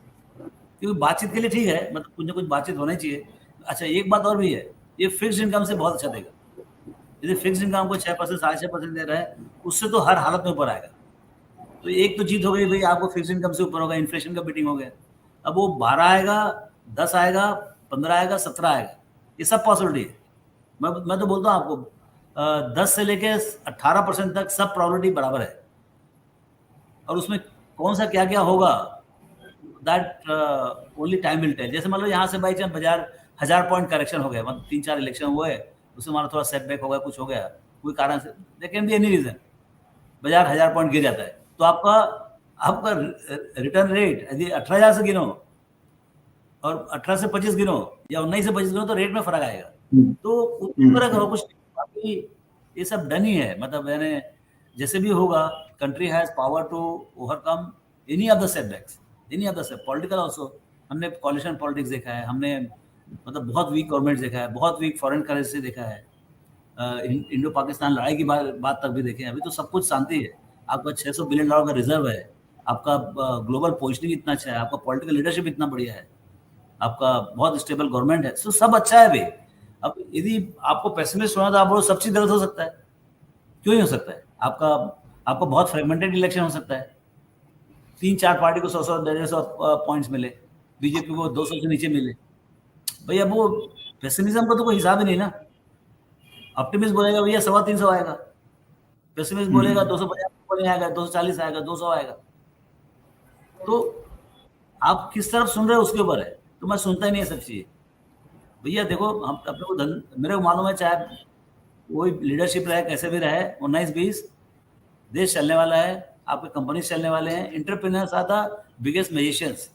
B: क्योंकि बातचीत के लिए ठीक है, मतलब कुछ ना कुछ बातचीत होनी चाहिए। अच्छा, एक बात और भी है, ये फिक्स्ड इनकम से बहुत अच्छा देगा। यदि फिक्स्ड इनकम को 6%, 6.5% दे रहा है, उससे तो हर हालत में ऊपर आएगा। तो एक तो जीत हो गई भाई, आपको फिक्स्ड इनकम से ऊपर होगा, इन्फ्लेशन का बीटिंग हो गया। अब वो 12 आएगा, 10 आएगा, 15 आएगा, 17 आएगा, ये सब पॉसिबिलिटी है। मैं तो बोलता हूँ आपको 10 से लेके 18% तक सब प्रॉबिलिटी बराबर है। और उसमें कौन सा क्या क्या होगा, that only time will tell. जैसे मान लो यहाँ से बाई चांस बाजार 1000 पॉइंट करेक्शन हो गया, मतलब 3-4 इलेक्शन हुए, उसमें हमारा थोड़ा सेटबैक हो गया, कुछ हो गया, कोई कारण से, there can be any reason, बाजार 1000 पॉइंट गिर जाता है, तो आपका आपका रिटर्न रेट यदि 18,000 से गिनो और 18 से 25 गिनो या 19 से 25 गिनो, तो रेट में फर्क आएगा। तो उसी तरह का कुछ बाकी ये सब डन ही है। मतलब यानी जैसे भी होगा, country has power to overcome any of the setbacks, any of the set political also. हमने कॉलिशन पॉलिटिक्स देखा है, हमने मतलब बहुत वीक गवर्नमेंट देखा है, बहुत वीक फॉरेन करेंसी देखा है, इंडो पाकिस्तान लड़ाई की बात तक भी देखे हैं। अभी तो सब कुछ शांति है, आपका $600 बिलियन का रिजर्व है, आपका ग्लोबल पोजिशनिंग इतना अच्छा है, आपका पॉलिटिकल लीडरशिप इतना बढ़िया है, आपका बहुत स्टेबल गवर्नमेंट है, तो सब अच्छा है भाई। अब यदि आपको पेसिमिस्ट होना तो आप बोलो सब चीज गलत हो सकता है, क्यों नहीं हो सकता है? आपका बहुत फ्रेगमेंटेड इलेक्शन हो सकता है, 3-4 पार्टी को 100-100, 150 पॉइंट्स मिले, बीजेपी को 200 से नीचे मिले। भाई अब वो पेसिमिज्म का तो कोई हिसाब ही नहीं ना। ऑप्टिमिस्ट बोलेगा भैया 350 आएगा, पेसिमिस्ट बोलेगा 250 नहीं आएगा, 240 आएगा, 200 आएगा। तो आप किस तरफ सुन रहे हो उसके ऊपर है। तो मैं सुनता ही नहीं है सब चीजें भैया। देखो हम अपने को मेरे को मालूम है, चाहे कोई लीडरशिप रहे, कैसे भी रहे, 19-20 देश चलने वाला है, आपके कंपनीज चलने वाले हैं। Entrepreneurs are the biggest magicians,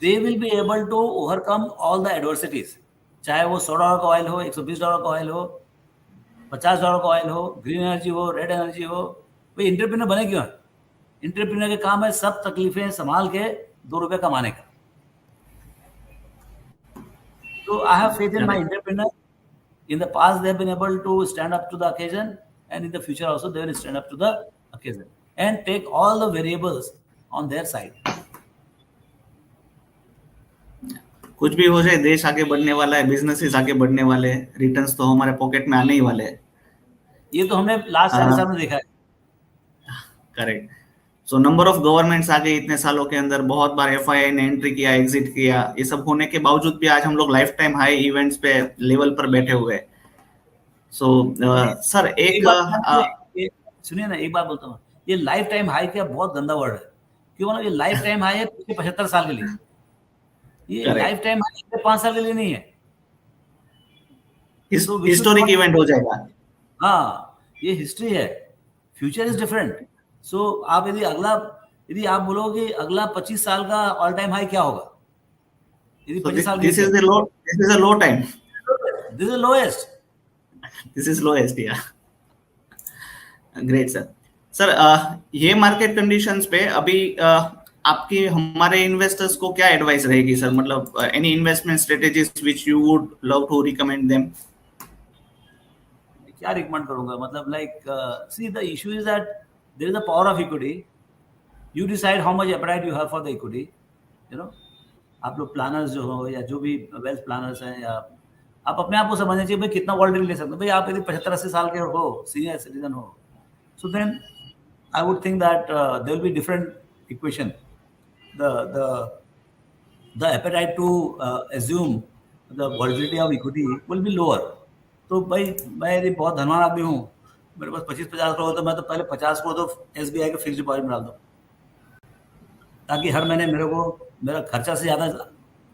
B: they will be able to overcome all the adversities. चाहे वो $100 का ऑयल हो, $120 का ऑयल हो, $50 का ऑयल हो, ग्रीन एनर्जी हो, रेड एनर्जी हो। भाई एंटरप्रेन्योर बने क्यों है? एंटरप्रेन्योर के काम है सब तकलीफें संभाल के ₹2 कमाने का। तो I have faith in my entrepreneur. In the past, they have been able to stand up to the occasion, and in the future also they will stand up to the occasion and take all the variables on their side.
A: कुछ भी हो जाए, देश आगे बढ़ने वाला है, businesses आगे बढ़ने वाले हैं, रिटर्न्स तो हमारे पॉकेट में आने ही वाले हैं।
B: ये तो हमने लास्ट 40 साल में देखा है।
A: Correct. So number of governments आ गए इतने सालों के अंदर, बहुत बार एफआईआई ने एंट्री किया, एग्जिट किया, ये सब होने के बावजूद भी आज हम लोग लाइफ टाइम हाई इवेंट्स पे लेवल पर बैठे हुए हैं। सो सर
B: सुनिए ना, एक बात बोलता हूँ, ये लाइफ टाइम हाई का बहुत गंदा वर्ड है। क्यों? मतलब ये लाइफ टाइम हाई है पिछले 75 साल के लिए, ये लाइफ टाइम हाई 5 साल के लिए नहीं है।
A: हिस्टोरिक इवेंट हो जाएगा।
B: हाँ, ये हिस्ट्री है, फ्यूचर इज डिफरेंट। सो आप यदि आप बोलोगे अगला 25 साल का ऑल टाइम हाई क्या होगा, यदि 25 साल
A: this is the low time,
B: this is lowest,
A: this is lowest. या ग्रेट सर। ये मार्केट कंडीशंस पे अभी आपकी हमारे इन्वेस्टर्स को क्या एडवाइस रहेगी सर? मतलब any investment strategies which you would love to recommend them?
B: क्या रिकमेंड करूंगा, मतलब like see the issue is that there is a power of equity. You decide how much appetite you have for the equity. You know, आप लोग planners जो हो या जो भी वेल्थ प्लानर्स हैं, या आप अपने आप को समझना चाहिए भाई कितना वॉल्टिलिटी ले सकते हो। भाई आप यदि 75-80 साल के हो, सीनियर सिटीजन हो, so then I would think that there will be different equation. The appetite to assume the volatility of equity will be lower. तो भाई मैं यदि बहुत धनवान आदमी हूँ, मेरे पास 25-50 करोड़, तो मैं तो पहले 50 करोड़ तो SBI के फिक्स डिपॉजिट में डाल दूँ, ताकि हर महीने मेरे को मेरा खर्चा से ज़्यादा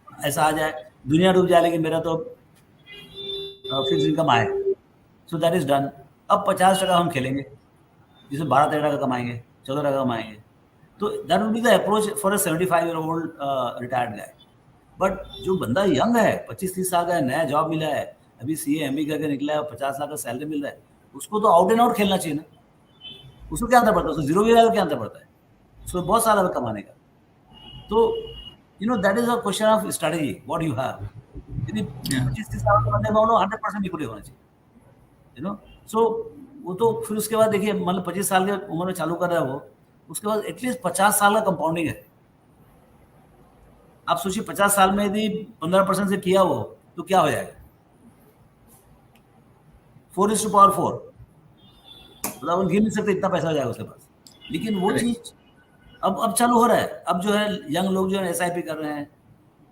B: ऐसा आ जाए, दुनिया डूब जाए लेकिन मेरा तो फिक्स इनकम आए। So that is done. अब 50% हम खेलेंगे, जिसमें 12-13 का कमाएंगे, 14 का कमाएंगे। तो that will be the approach for a 75-year-old retired guy. But जो बंदा यंग है, 25-30 साल का है, नया जॉब मिला है, अभी CA MBA करके निकला है, 50 लाख का सैलरी मिल रहा है, उसको तो आउट एंड आउट खेलना चाहिए ना। उसको क्या अंतर पड़ता है? उसको जीरो भी क्या अंतर पड़ता है? उसको बहुत साल है कमाने का। तो that is a question of strategy, what you have. यदि
A: Yeah.
B: 25-30 साल के बंदे मान लो 100% इक्विटी होना चाहिए, सो वो तो फिर उसके बाद देखिए, मतलब 25 साल के उम्र में चालू कर रहा है वो, उसके बाद एटलीस्ट 50 साल का कंपाउंडिंग है। आप सोचिए 50 साल में यदि 15% से किया वो, तो क्या हो जाएगा? 4:4, मतलब हम गिन नहीं सकते इतना पैसा हो जाएगा उसके पास। लेकिन वो
A: Correct.
B: चीज अब चालू हो रहा है। अब जो है यंग लोग जो है SIP कर रहे हैं,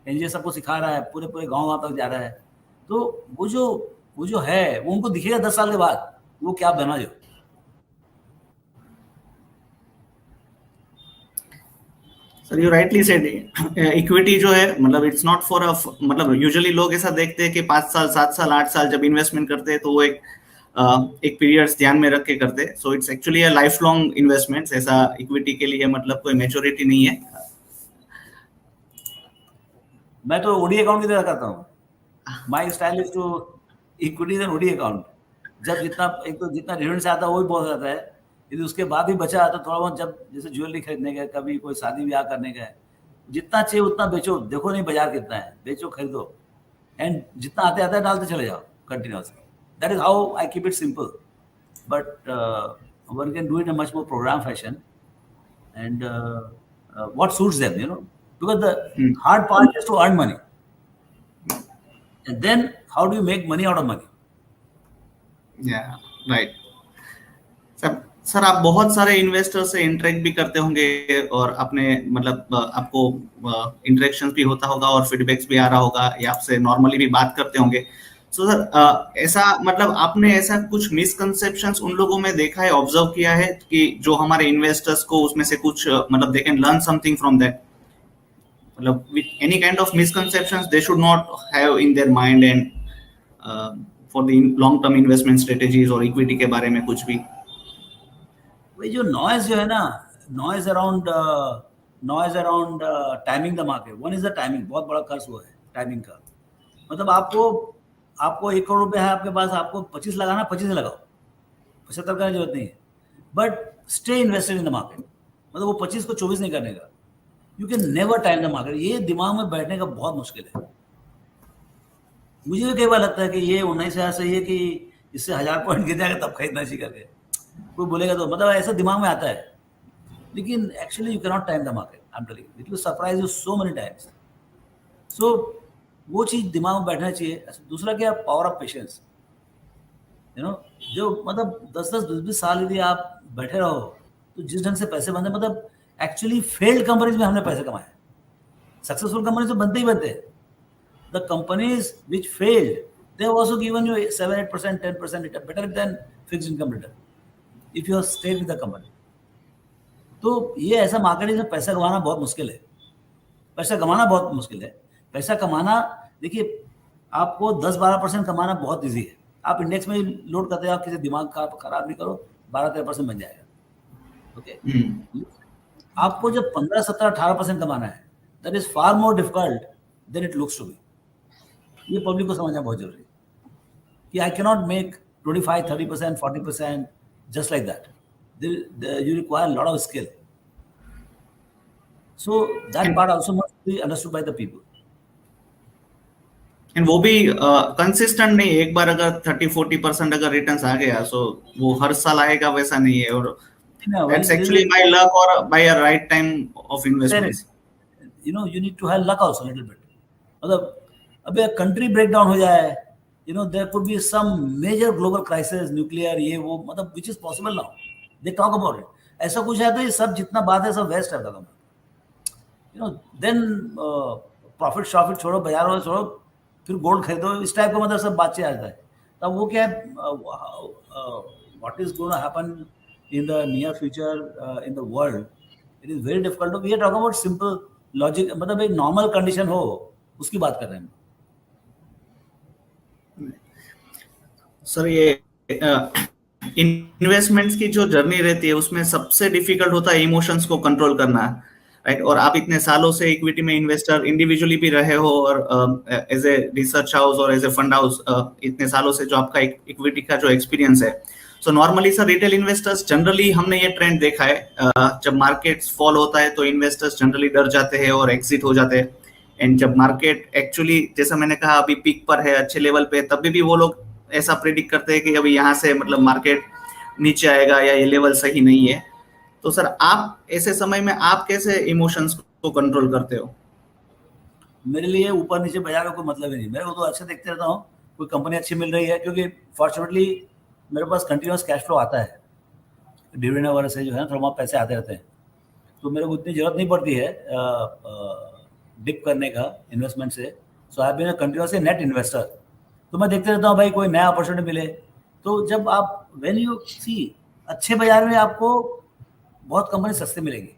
B: एनजीओ सबको सिखा रहा है, पूरे पूरे गांव तक जा रहा है। तो वो जो है वो उनको दिखेगा 10 साल के बाद वो क्या बना जो।
A: Sir you rightly said, equity जो है मतलब इट्स नॉट फॉर अ, मतलब यूजुअली लोग ऐसा देखते हैं कि 5 साल 7 साल 8 साल जब इन्वेस्टमेंट करते हैं तो वो एक पीरियड्स ध्यान में रख के करते हैं। So it's actually a life long investment. ऐसा इक्विटी के लिए मतलब कोई मेच्योरिटी नहीं है।
B: मैं तो ओडी अकाउंट की तरह करता हूँ। My style is to equities and OD account. जब जितना एक तो जितना रिटर्न से आता है वो भी बहुत आता है, यदि उसके बाद भी बचा तो थोड़ा बहुत जब जैसे ज्वेलरी खरीदने का, कभी कोई शादी ब्याह करने का है, जितना चाहिए उतना बेचो, देखो नहीं बाजार कितना है, बेचो खरीदो, एंड जितना आते आता है डालते चले जाओ continuously. That is how I keep it simple, but one can do it in much more program fashion and what suits them, because the hard part is to earn money, and then how do you make money out of money?
A: या right. Sir आप बहुत सारे investor से interact भी करते होंगे और अपने मतलब आपको इंटरेक्शंस भी होता होगा और फीडबैक्स भी आ रहा होगा या आपसे नॉर्मली भी बात करते होंगे। सो सर ऐसा मतलब आपने ऐसा कुछ मिसकंसेप्शंस उन लोगों में देखा है, ऑब्जर्व किया है कि जो हमारे इन्वेस्टर्स को उसमें से कुछ मतलब they can learn something from that, मतलब with any kind of misconceptions they should not have in their mind and for the long term investment strategies और इक्विटी के बारे में कुछ भी?
B: वही जो नॉइज जो है ना, noise around timing the market. One is the timing, बहुत बड़ा कर्ज हुआ है टाइमिंग का। मतलब आपको 1 करोड़ रुपया है आपके पास, आपको 25 लगाना, 25 लगाओ, 75 का जरूरत नहीं है, but stay invested in the market. मतलब वो 25 को 24 नहीं करने का। You can never time the market. ये दिमाग में बैठने का बहुत मुश्किल है। मुझे भी कई बार लगता है कि ये 19,000 सही है कि इससे 1000 पॉइंट गिर जाएगा तब खरीदना चाहिए करके, कोई बोलेगा तो, मतलब ऐसा दिमाग में आता है। लेकिन actually you can not time the market. I am telling you, it will surprise you so many times. So वो चीज दिमाग में बैठना चाहिए। दूसरा क्या, पावर ऑफ पेशेंस। जो मतलब 10-10, 20-20 साल यदि आप बैठे रहो तो जिस ढंग से पैसे बनते, मतलब एक्चुअली फेल्ड कंपनीज में हमने पैसे कमाए। सक्सेसफुल कंपनीज तो बनते ही बनते हैं। The companies which failed, they have also given you 7-8%, 10% return, better than fixed income return if you have stayed with the company. तो ये ऐसा मार्केट है जिसमें पैसा कमाना बहुत मुश्किल है। पैसा कमाना बहुत मुश्किल है। पैसा कमाना, देखिए आपको 10-12% कमाना बहुत इजी है। आप इंडेक्स में लोड करते हो, आप किसी दिमाग का खराब नहीं करो, 12-13% बन जाएगा। ओके, आपको जब 15-17-18% कमाना है, that is far more difficult than it looks to be. ये पब्लिक को समझना बहुत जरूरी है कि I can not make 25, 30%, 40% just like that. You require a lot of skill. So that part also must be understood by the people.
A: And वो भी consistent नहीं है। एक बार अगर 30-40% अगर रिटर्न्स आ गया सो वो हर साल आएगा वैसा नहीं है। और दैट्स एक्चुअली बाय लक और by a right time of investment.
B: You need to have luck also a little bit. मतलब अबे कंट्री ब्रेकडाउन हो जाए, there could be some major global crisis, nuclear, ये वो, मतलब which is possible now. They talk about it. ऐसा कुछ है तो ये सब जितना बात है सब वेस्ट है खत्म। देन प्रॉफिट शॉफिट छोड़ो, बाजार वाले छोड़ो, फिर गोल्ड खरीदो, इस टाइप का मतलब सब बातचीत आता है। तब वो क्या है, what is going to happen in the near future in the world, it is very difficult. We are talking about simple logic, मतलब एक नॉर्मल कंडीशन हो उसकी बात कर रहे हैं।
A: सर ये इन्वेस्टमेंट्स की जो जर्नी रहती है उसमें सबसे डिफिकल्ट होता है इमोशंस को कंट्रोल करना, राइट? और आप इतने सालों से इक्विटी में इन्वेस्टर इंडिविजुअली भी रहे हो और एज ए रिसर्च हाउस और एज ए फंड हाउस इतने सालों से जो आपका इक्विटी का जो एक्सपीरियंस है, so normally sir retail investors generally हमने ये ट्रेंड देखा है, जब मार्केट्स फॉल होता है तो इन्वेस्टर्स जनरली डर जाते हैं और एग्जिट हो जाते हैं। एंड जब मार्केट एक्चुअली जैसा मैंने कहा अभी पीक पर है, अच्छे लेवल पे, तभी भी वो लोग ऐसा प्रेडिक्ट करते हैं कि अभी यहाँ से मतलब मार्केट नीचे आएगा या ये लेवल सही नहीं है। तो सर आप ऐसे समय में आप कैसे इमोशंस को कंट्रोल करते हो?
B: मेरे लिए ऊपर नीचे बाजार का कोई मतलब ही नहीं, मेरे को तो अच्छा देखते रहता हूँ, कोई कंपनी अच्छी मिल रही है, क्योंकि फॉर्चुनेटली मेरे पास कंटिन्यूस कैश फ्लो आता है, डिविडेंड वगैरह से जो है थोड़ा बहुत पैसे आते रहते हैं, तो मेरे को इतनी जरूरत नहीं पड़ती है डिप करने का इन्वेस्टमेंट से। So I been a continuously net investor. तो मैं देखते रहता हूँ भाई कोई नया अपॉर्चुनिटी मिले, तो जब आप व्हेन यू सी अच्छे बाजार में आपको बहुत कंपनी सस्ते मिलेगी,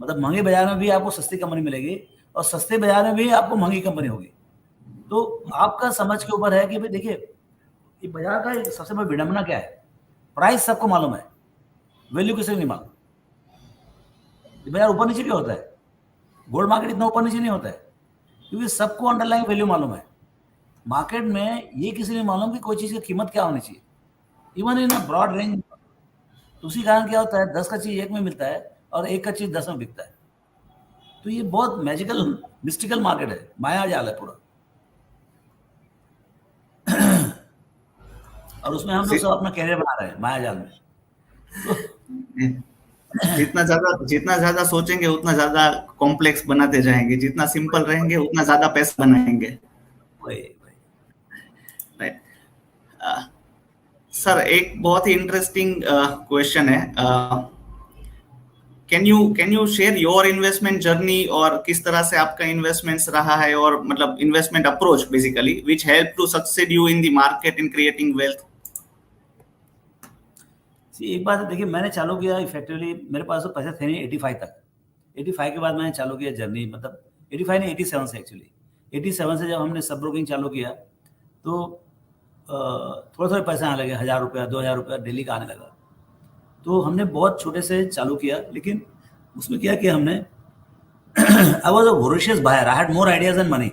B: मतलब महंगे बाजार में भी आपको सस्ती कंपनी मिलेगी और सस्ते बाजार में भी आपको महंगी कंपनी होगी। तो आपका समझ के ऊपर है कि भाई देखिए ये बाजार का सबसे बड़ी विडंबना क्या है, प्राइस सबको मालूम है, वैल्यू किसी को नहीं मालूम। ये बाजार ऊपर नीचे भी होता है, गोल्ड मार्केट इतना ऊपर नीचे नहीं होता है, क्योंकि सबको अंडरलाइन वैल्यू मालूम है। मार्केट में ये किसी ने मालूम कि कोई चीज़ की कीमत क्या होनी चाहिए, even in a broad range. तो उसी कारण क्या होता है 10 का चीज़ 1 में मिलता है और 1 का चीज़ 10 में बिकता है। तो ये बहुत मैजिकल मिस्टिकल मार्केट है, माया जाल है पूरा। और उसमें हम लोग सब अपना कैरियर बना रहे हैं माया जाल में।
A: जितना ज्यादा सोचेंगे उतना ज्यादा कॉम्प्लेक्स बनाते जाएंगे, जितना सिंपल रहेंगे उतना ज्यादा पैसा बनाएंगे।
B: वही
A: राइट सर, एक बहुत ही इंटरेस्टिंग क्वेश्चन है, can you share your investment journey, और किस तरह से आपका इन्वेस्टमेंट्स रहा है, और मतलब investment approach basically which help to succeed you in the market in creating wealth?
B: एक बात देखिए, मैंने चालू किया इफेक्टिवली, मेरे पास तो पैसे थे नहीं 85 तक। 85 के बाद मैंने चालू किया जर्नी, मतलब 85 नहीं 87 से एक्चुअली। 87 से जब हमने सब ब्रोकिंग चालू किया तो थोड़े थोड़े पैसे आने लगे, 1000 रुपया 2000 रुपया डेली का आने लगा। तो हमने बहुत छोटे से चालू किया, लेकिन उसमें क्या किया हमने I was a voracious buyer, I had more ideas and money.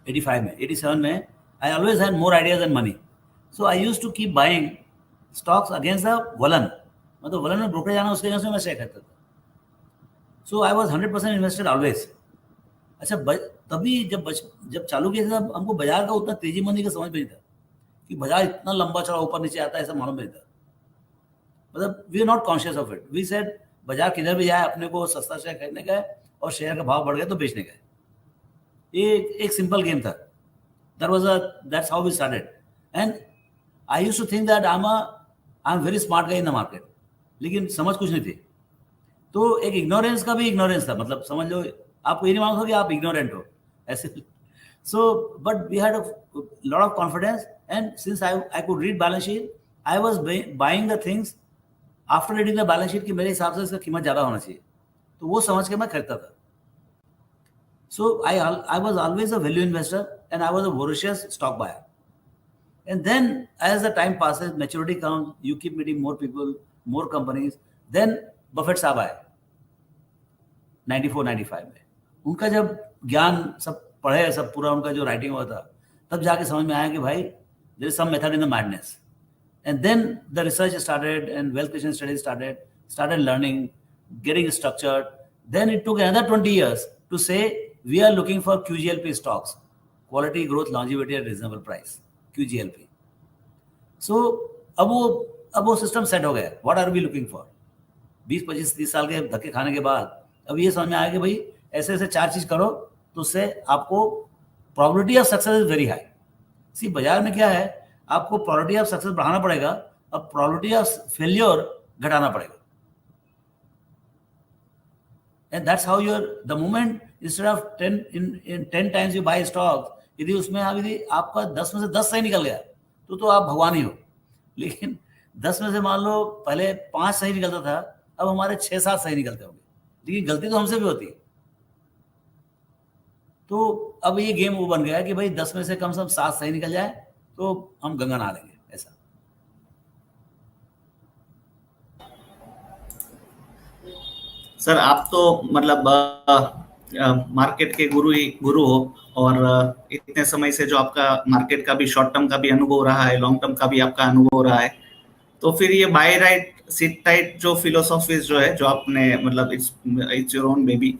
B: 85 में, 87 में I always had more ideas and money, so I use to keep buying stocks against the वलन, मतलब वलन में ब्रोकरेज आना उसके अगेंस्ट में मैं शेयर करता था। So I was 100% invested always. अच्छा तभी जब चालू किया था हमको बाजार का उतना तेजी मंदी का समझ में नहीं था कि बाजार इतना लंबा चौड़ा ऊपर नीचे आता है, ऐसा मालूम नहीं था। मतलब we are not conscious of it, we said बाजार किधर भी जाए अपने को सस्ता शेयर खरीदने का है और शेयर का भाव बढ़ गया तो बेचने का है। ये एक सिंपल गेम था। That's how we started and I used to think that I am very smart guy in the market, लेकिन समझ कुछ नहीं थी। तो एक इग्नोरेंस का भी इग्नोरेंस था, मतलब समझ लो आपको ये नहीं मालूम था कि आप इग्नोरेंट हो ऐसे। So but we had a lot of confidence and since I could read balance sheet, I was buying the things after reading the balance sheet कि मेरे हिसाब से इसका कीमत ज़्यादा होना चाहिए, तो वो समझ के मैं खरीदता था। So I was always a value investor and I was a voracious stock buyer. And then as the time passes, maturity comes, you keep meeting more people, more companies. Then Buffett साहब आए 94-95 में। उनका जब ज्ञान सब पढ़े, सब पूरा उनका जो राइटिंग हुआ था, तब जाके समझ में आया कि भाई there is some method in the madness. And then the research started and wealth creation studies started learning, getting structured. Then it took another 20 years to say we are looking for QGLP stocks, quality, growth, longevity at reasonable price. QGLP. So अब वो system set हो गया। What are we looking for? 20-25-30 साल के धक्के खाने के बाद अब ये समझ में आया कि भाई ऐसे ऐसे 4 चीज करो तो उससे आपको probability of success is very high. See बाजार में क्या है, आपको प्रोबेबिलिटी ऑफ सक्सेस बढ़ाना पड़ेगा और प्रोबेबिलिटी ऑफ फेलियर घटाना पड़ेगा। And that's how you're the moment instead of 10 times you buy stock, यदि उसमें यदि आपका 10 में से 10 सही निकल गया तो आप भगवान ही हो। लेकिन 10 में से मान लो पहले 5 सही निकलता था, अब हमारे 6-7 सही निकलते होंगे, लेकिन गलती तो हमसे भी होती है। तो अब ये गेम वो बन गया है कि भाई 10 में से कम से कम 7 सही निकल जाए तो हम गंगा नहा लेंगे, ऐसा।
A: सर आप तो मतलब मार्केट के गुरु हो, और इतने समय से जो आपका मार्केट का भी शॉर्ट टर्म का भी अनुभव रहा है, लॉन्ग टर्म का भी आपका अनुभव रहा है, तो फिर ये बाय राइट सिट टाइट जो फिलोसॉफीज जो है जो आपने मतलब इट्स योर ओन बेबी,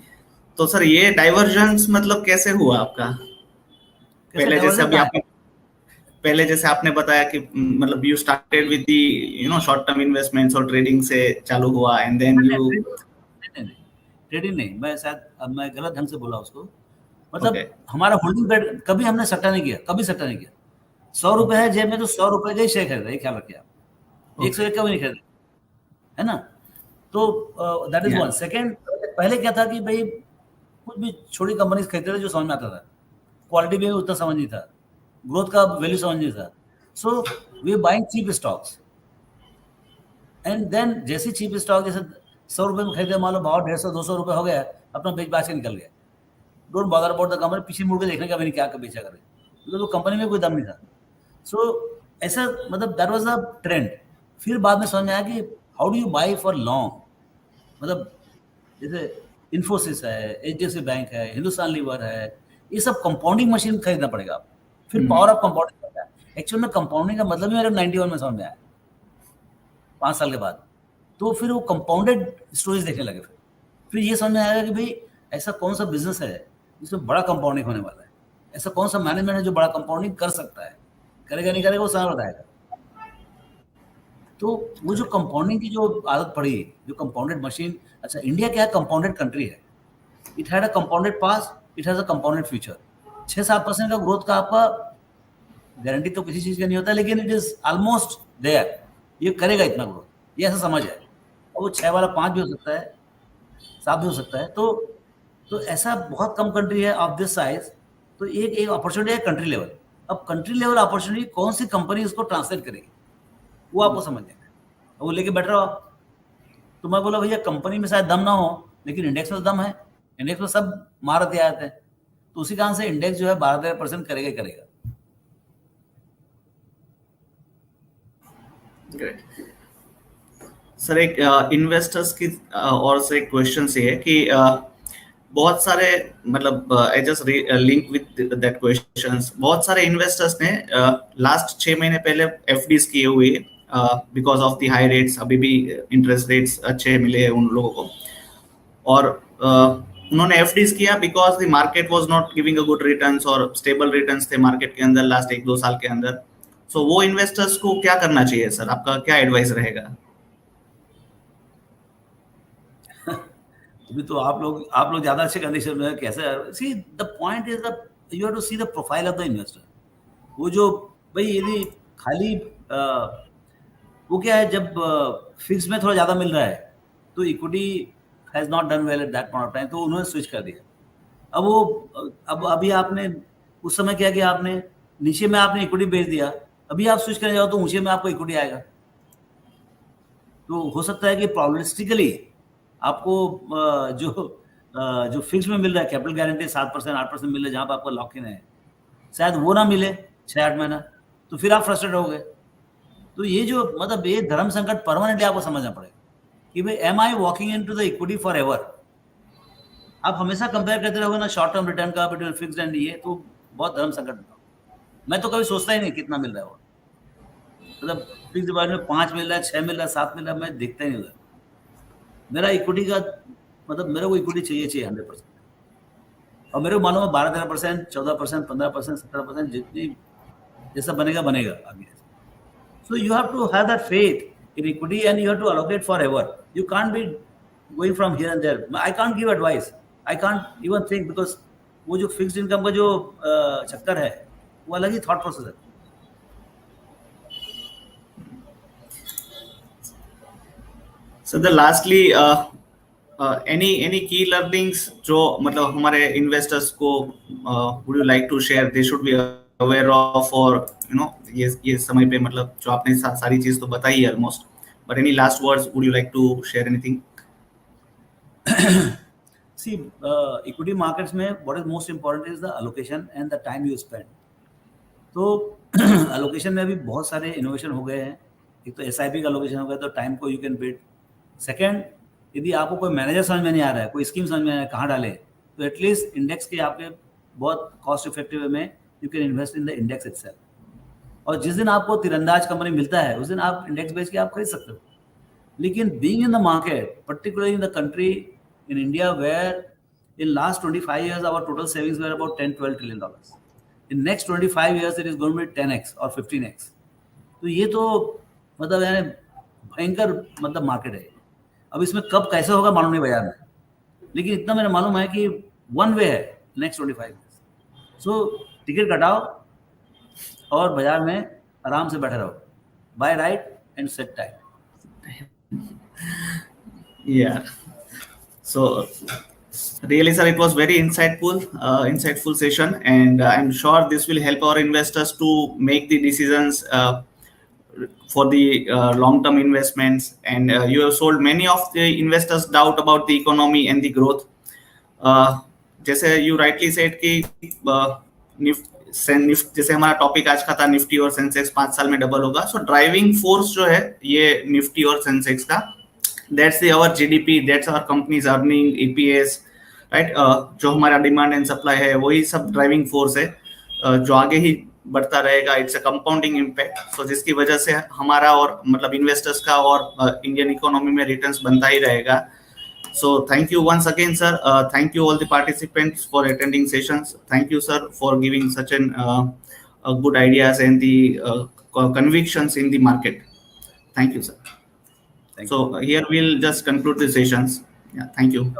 A: तो सर ये डाइवर्जेंस मतलब कैसे हुआ आपका?
B: कैसे
A: पहले जैसे
B: डाइवर्जन
A: अभी
B: कहाँ
A: आपने पहले जैसे आपने बताया कि मतलब you started with the short term investments और ट्रेडिंग से चालू हुआ एंड देन
B: है?
A: यू।
B: नहीं, ट्रेडिंग नहीं, मैं शायद अब मैं गलत ढंग से बोला उसको।
A: ओके।
B: मतलब हमारा होल्डिंग पैड कभी हमने सट्टा नहीं किया, कभी सट्टा नहीं किया। 100 रुपए है जेब में तो 100 रुपए का ही शेयर खरीदा, ये ख्याल रखिए आप।
A: ओके।
B: 101 का भी नहीं खरीदा, है ना? तो दैट इज
A: या।
B: वन। सेकंड, पहले क्या था कि भाई कुछ भी छोटी कंपनीज खरीदते थे जो समझ में आता था, क्वालिटी भी उतना समझ नहीं था, ग्रोथ का वैल्यू समझ नहीं था। So we buying cheap stocks and then जैसे चीप स्टॉक जैसे 100 रुपए में खरीदे, मान लो भाव 150-200 रुपए हो गया, अपना बेच बाच के निकल गया। Don't bother about the company, पीछे मुड़ के देखने का भी नहीं क्या बेचा करे, क्योंकि तो कंपनी में कोई दम नहीं था। सो ऐसा मतलब दैट वाज द ट्रेंड। फिर बाद में समझ में आया कि how do you by for long. मतलब जैसे इन्फोसिस है, एचडीएफसी बैंक है, हिंदुस्तान लीवर है, ये सब कंपाउंडिंग मशीन खरीदना पड़ेगा आपको। फिर पावर ऑफ कंपाउंडिंग होता है। एक्चुअल में कंपाउंडिंग का मतलब ही मेरे 91 में समझ में आया, 5 साल के बाद। तो फिर वो कंपाउंडेड स्टोरेज देखने लगे। फिर ये समझ में आएगा कि भाई ऐसा कौन सा बिजनेस है जिसमें बड़ा कंपाउंडिंग होने वाला है, ऐसा कौन सा मैनेजमेंट है जो बड़ा कंपाउंडिंग कर सकता है। करेगा नहीं करेगा वो समय बताएगा। तो वो जो कंपाउंडिंग की जो आदत पड़ी, जो कंपाउंडेड मशीन। अच्छा, इंडिया क्या है, कंपाउंडेड कंट्री है। It had a compounded past, it has a compounded future. 6-7% का ग्रोथ का आपका गारंटी तो किसी चीज का नहीं होता, लेकिन इट इज ऑलमोस्ट देयर। ये करेगा इतना ग्रोथ, ये ऐसा समझ है। और वो 6 वाला 5 भी हो सकता है, 7 भी हो सकता है। तो ऐसा बहुत कम कंट्री है ऑफ दिस साइज। तो एक एक अपॉर्चुनिटी है कंट्री लेवल। अब कंट्री लेवल अपॉर्चुनिटी कौन सी कंपनी उसको ट्रांसलेट करेगी, वो आपको समझना है। वो लेके बैठ रहे हो आप। तो मैं बोला भैया कंपनी में शायद दम ना हो, लेकिन इंडेक्स में तो दम है। इंडेक्स में सब महारथी आए थे, तो उसी कारण से इंडेक्स जो है 12-13% करेगा ही करेगा।
A: ग्रेट। सर एक इन्वेस्टर्स की और से क्वेश्चन ये है कि बहुत सारे मतलब I just link with that questions, बहुत सारे इन्वेस्टर्स ने लास्ट 6 महीने पहले एफडीज किए हुए because of the high rates. अभी भी इंटरेस्ट रेट्स अच्छे मिले हैं उन लोगों को, और उन्होंने एफडीज किया because the market was not giving a good returns और स्टेबल रिटर्न्स थे मार्केट के अंदर लास्ट 1-2 साल के अंदर। सो वो इन्वेस्टर्स को क्या करना चाहिए सर, आपका क्या एडवाइस रहेगा?
B: अभी तो आप लोग ज्यादा अच्छे कंडीशन में है, कैसे see the point is the you have to see the profile of the investor. वो जो भाई यदि खाली वो क्या है, जब फिक्स में थोड़ा ज्यादा मिल रहा है तो equity has not done well at that point of time, तो उन्होंने स्विच कर दिया। अब वो अब अभी आपने उस समय क्या किया, आपने नीचे में आपने इक्विटी बेच दिया, अभी आप स्विच करने जाओ तो ऊंचे में आपको इक्विटी आएगा। तो हो सकता है कि प्रॉब्लमिस्टिकली आपको जो फिक्स में मिल रहा है कैपिटल गारंटी 7% 8% मिल रहा है, जहां पर आपका लॉक इन है, शायद वो ना मिले 6-8 महीना, तो फिर आप फ्रस्ट्रेट हो गए। तो ये जो मतलब ये धर्म संकट परमानेंटली आपको समझना पड़ेगा कि भाई am I walking into the equity forever. आप हमेशा कंपेयर करते रहोगे ना शॉर्ट टर्म रिटर्न का बिटवीन फिक्स्ड एंड ये, तो बहुत धर्म संकट में। मैं तो कभी सोचता ही नहीं कितना मिल रहा है वो। मतलब फिक्स डिपॉजिट में 5 मिल रहा है, 6 मिल रहा है, 7 मिल रहा है, मैं देखता ही नहीं उधर। मेरा इक्विटी का मतलब मेरे को इक्विटी चाहिए 100%। और मेरे को मालूम है 12-13%, 14%, 15%, 17%, जितनी जैसा बनेगा बनेगा आगे। So you have to have that faith in equity and you have to allocate forever. You can't be going from here and there. I can't give advice. I can't even think because वो जो fixed income का जो चक्कर है वो अलग ही thought process है।
A: So the lastly any key learnings जो मतलब हमारे investors को would you like to share they should be aware of, or ये समय पे मतलब जो आपने सारी चीज तो बताई है almost, but any last words, would you like to share anything?
B: See, equity markets में what is most important is the allocation and the time you spend. तो allocation में अभी बहुत सारे इनोवेशन हो गए हैं। एक तो SIP का allocation हो गया, तो टाइम को यू कैन बिल्ड। सेकेंड, यदि आपको कोई मैनेजर समझ में नहीं आ रहा है, कोई स्कीम समझ में नहीं आ रहा है कहाँ डाले, तो एटलीस्ट इंडेक्स के आपके बहुत कॉस्ट इफेक्टिव में you can invest in the index itself. और जिस दिन आपको तीरंदाज कंपनी मिलता है उस दिन आप इंडेक्स बेच के आप खरीद सकते हो। लेकिन being in the market, particularly in the country in India where In last 25 years, our total savings were about 10-12 trillion dollars. In next 25 years, it is going to be 10x or 15x. तो ये तो मतलब यानी भयंकर मतलब market है. अब इसमें कब कैसे होगा मालूम नहीं बाजार में, लेकिन इतना मेरा मालूम है कि वन वे है नेक्स्ट 25 ईयर्स. सो टिकट कटाओ और बाजार में आराम से बैठे रहो. Buy right and set time.
A: Yeah. So really, sir, it was very insightful session, and I'm sure this will help our investors to make the decisions for the long-term investments. And you have solved many of the investors' doubt about the economy and the growth. जैसे you rightly said कि जैसे हमारा topic आज का था Nifty और Sensex 5 साल में डबल होगा. सो ड्राइविंग फोर्स जो है ये निफ्टी और सेंसेक्स का, that's our GDP, that's our companies earning, EPS, right? जो हमारा डिमांड एंड सप्लाई है वही सब ड्राइविंग फोर्स है जो आगे ही बढ़ता रहेगा. It's a compounding impact. So जिसकी वजह से हमारा और मतलब इन्वेस्टर्स का और इंडियन इकोनॉमी में रिटर्न्स बनता ही रहेगा. So thank you once again, sir. Thank you all the participants for attending sessions. Thank you, sir, for giving such an good ideas and the convictions in the market. Thank you, sir. So here we'll just conclude the sessions. Yeah, thank you.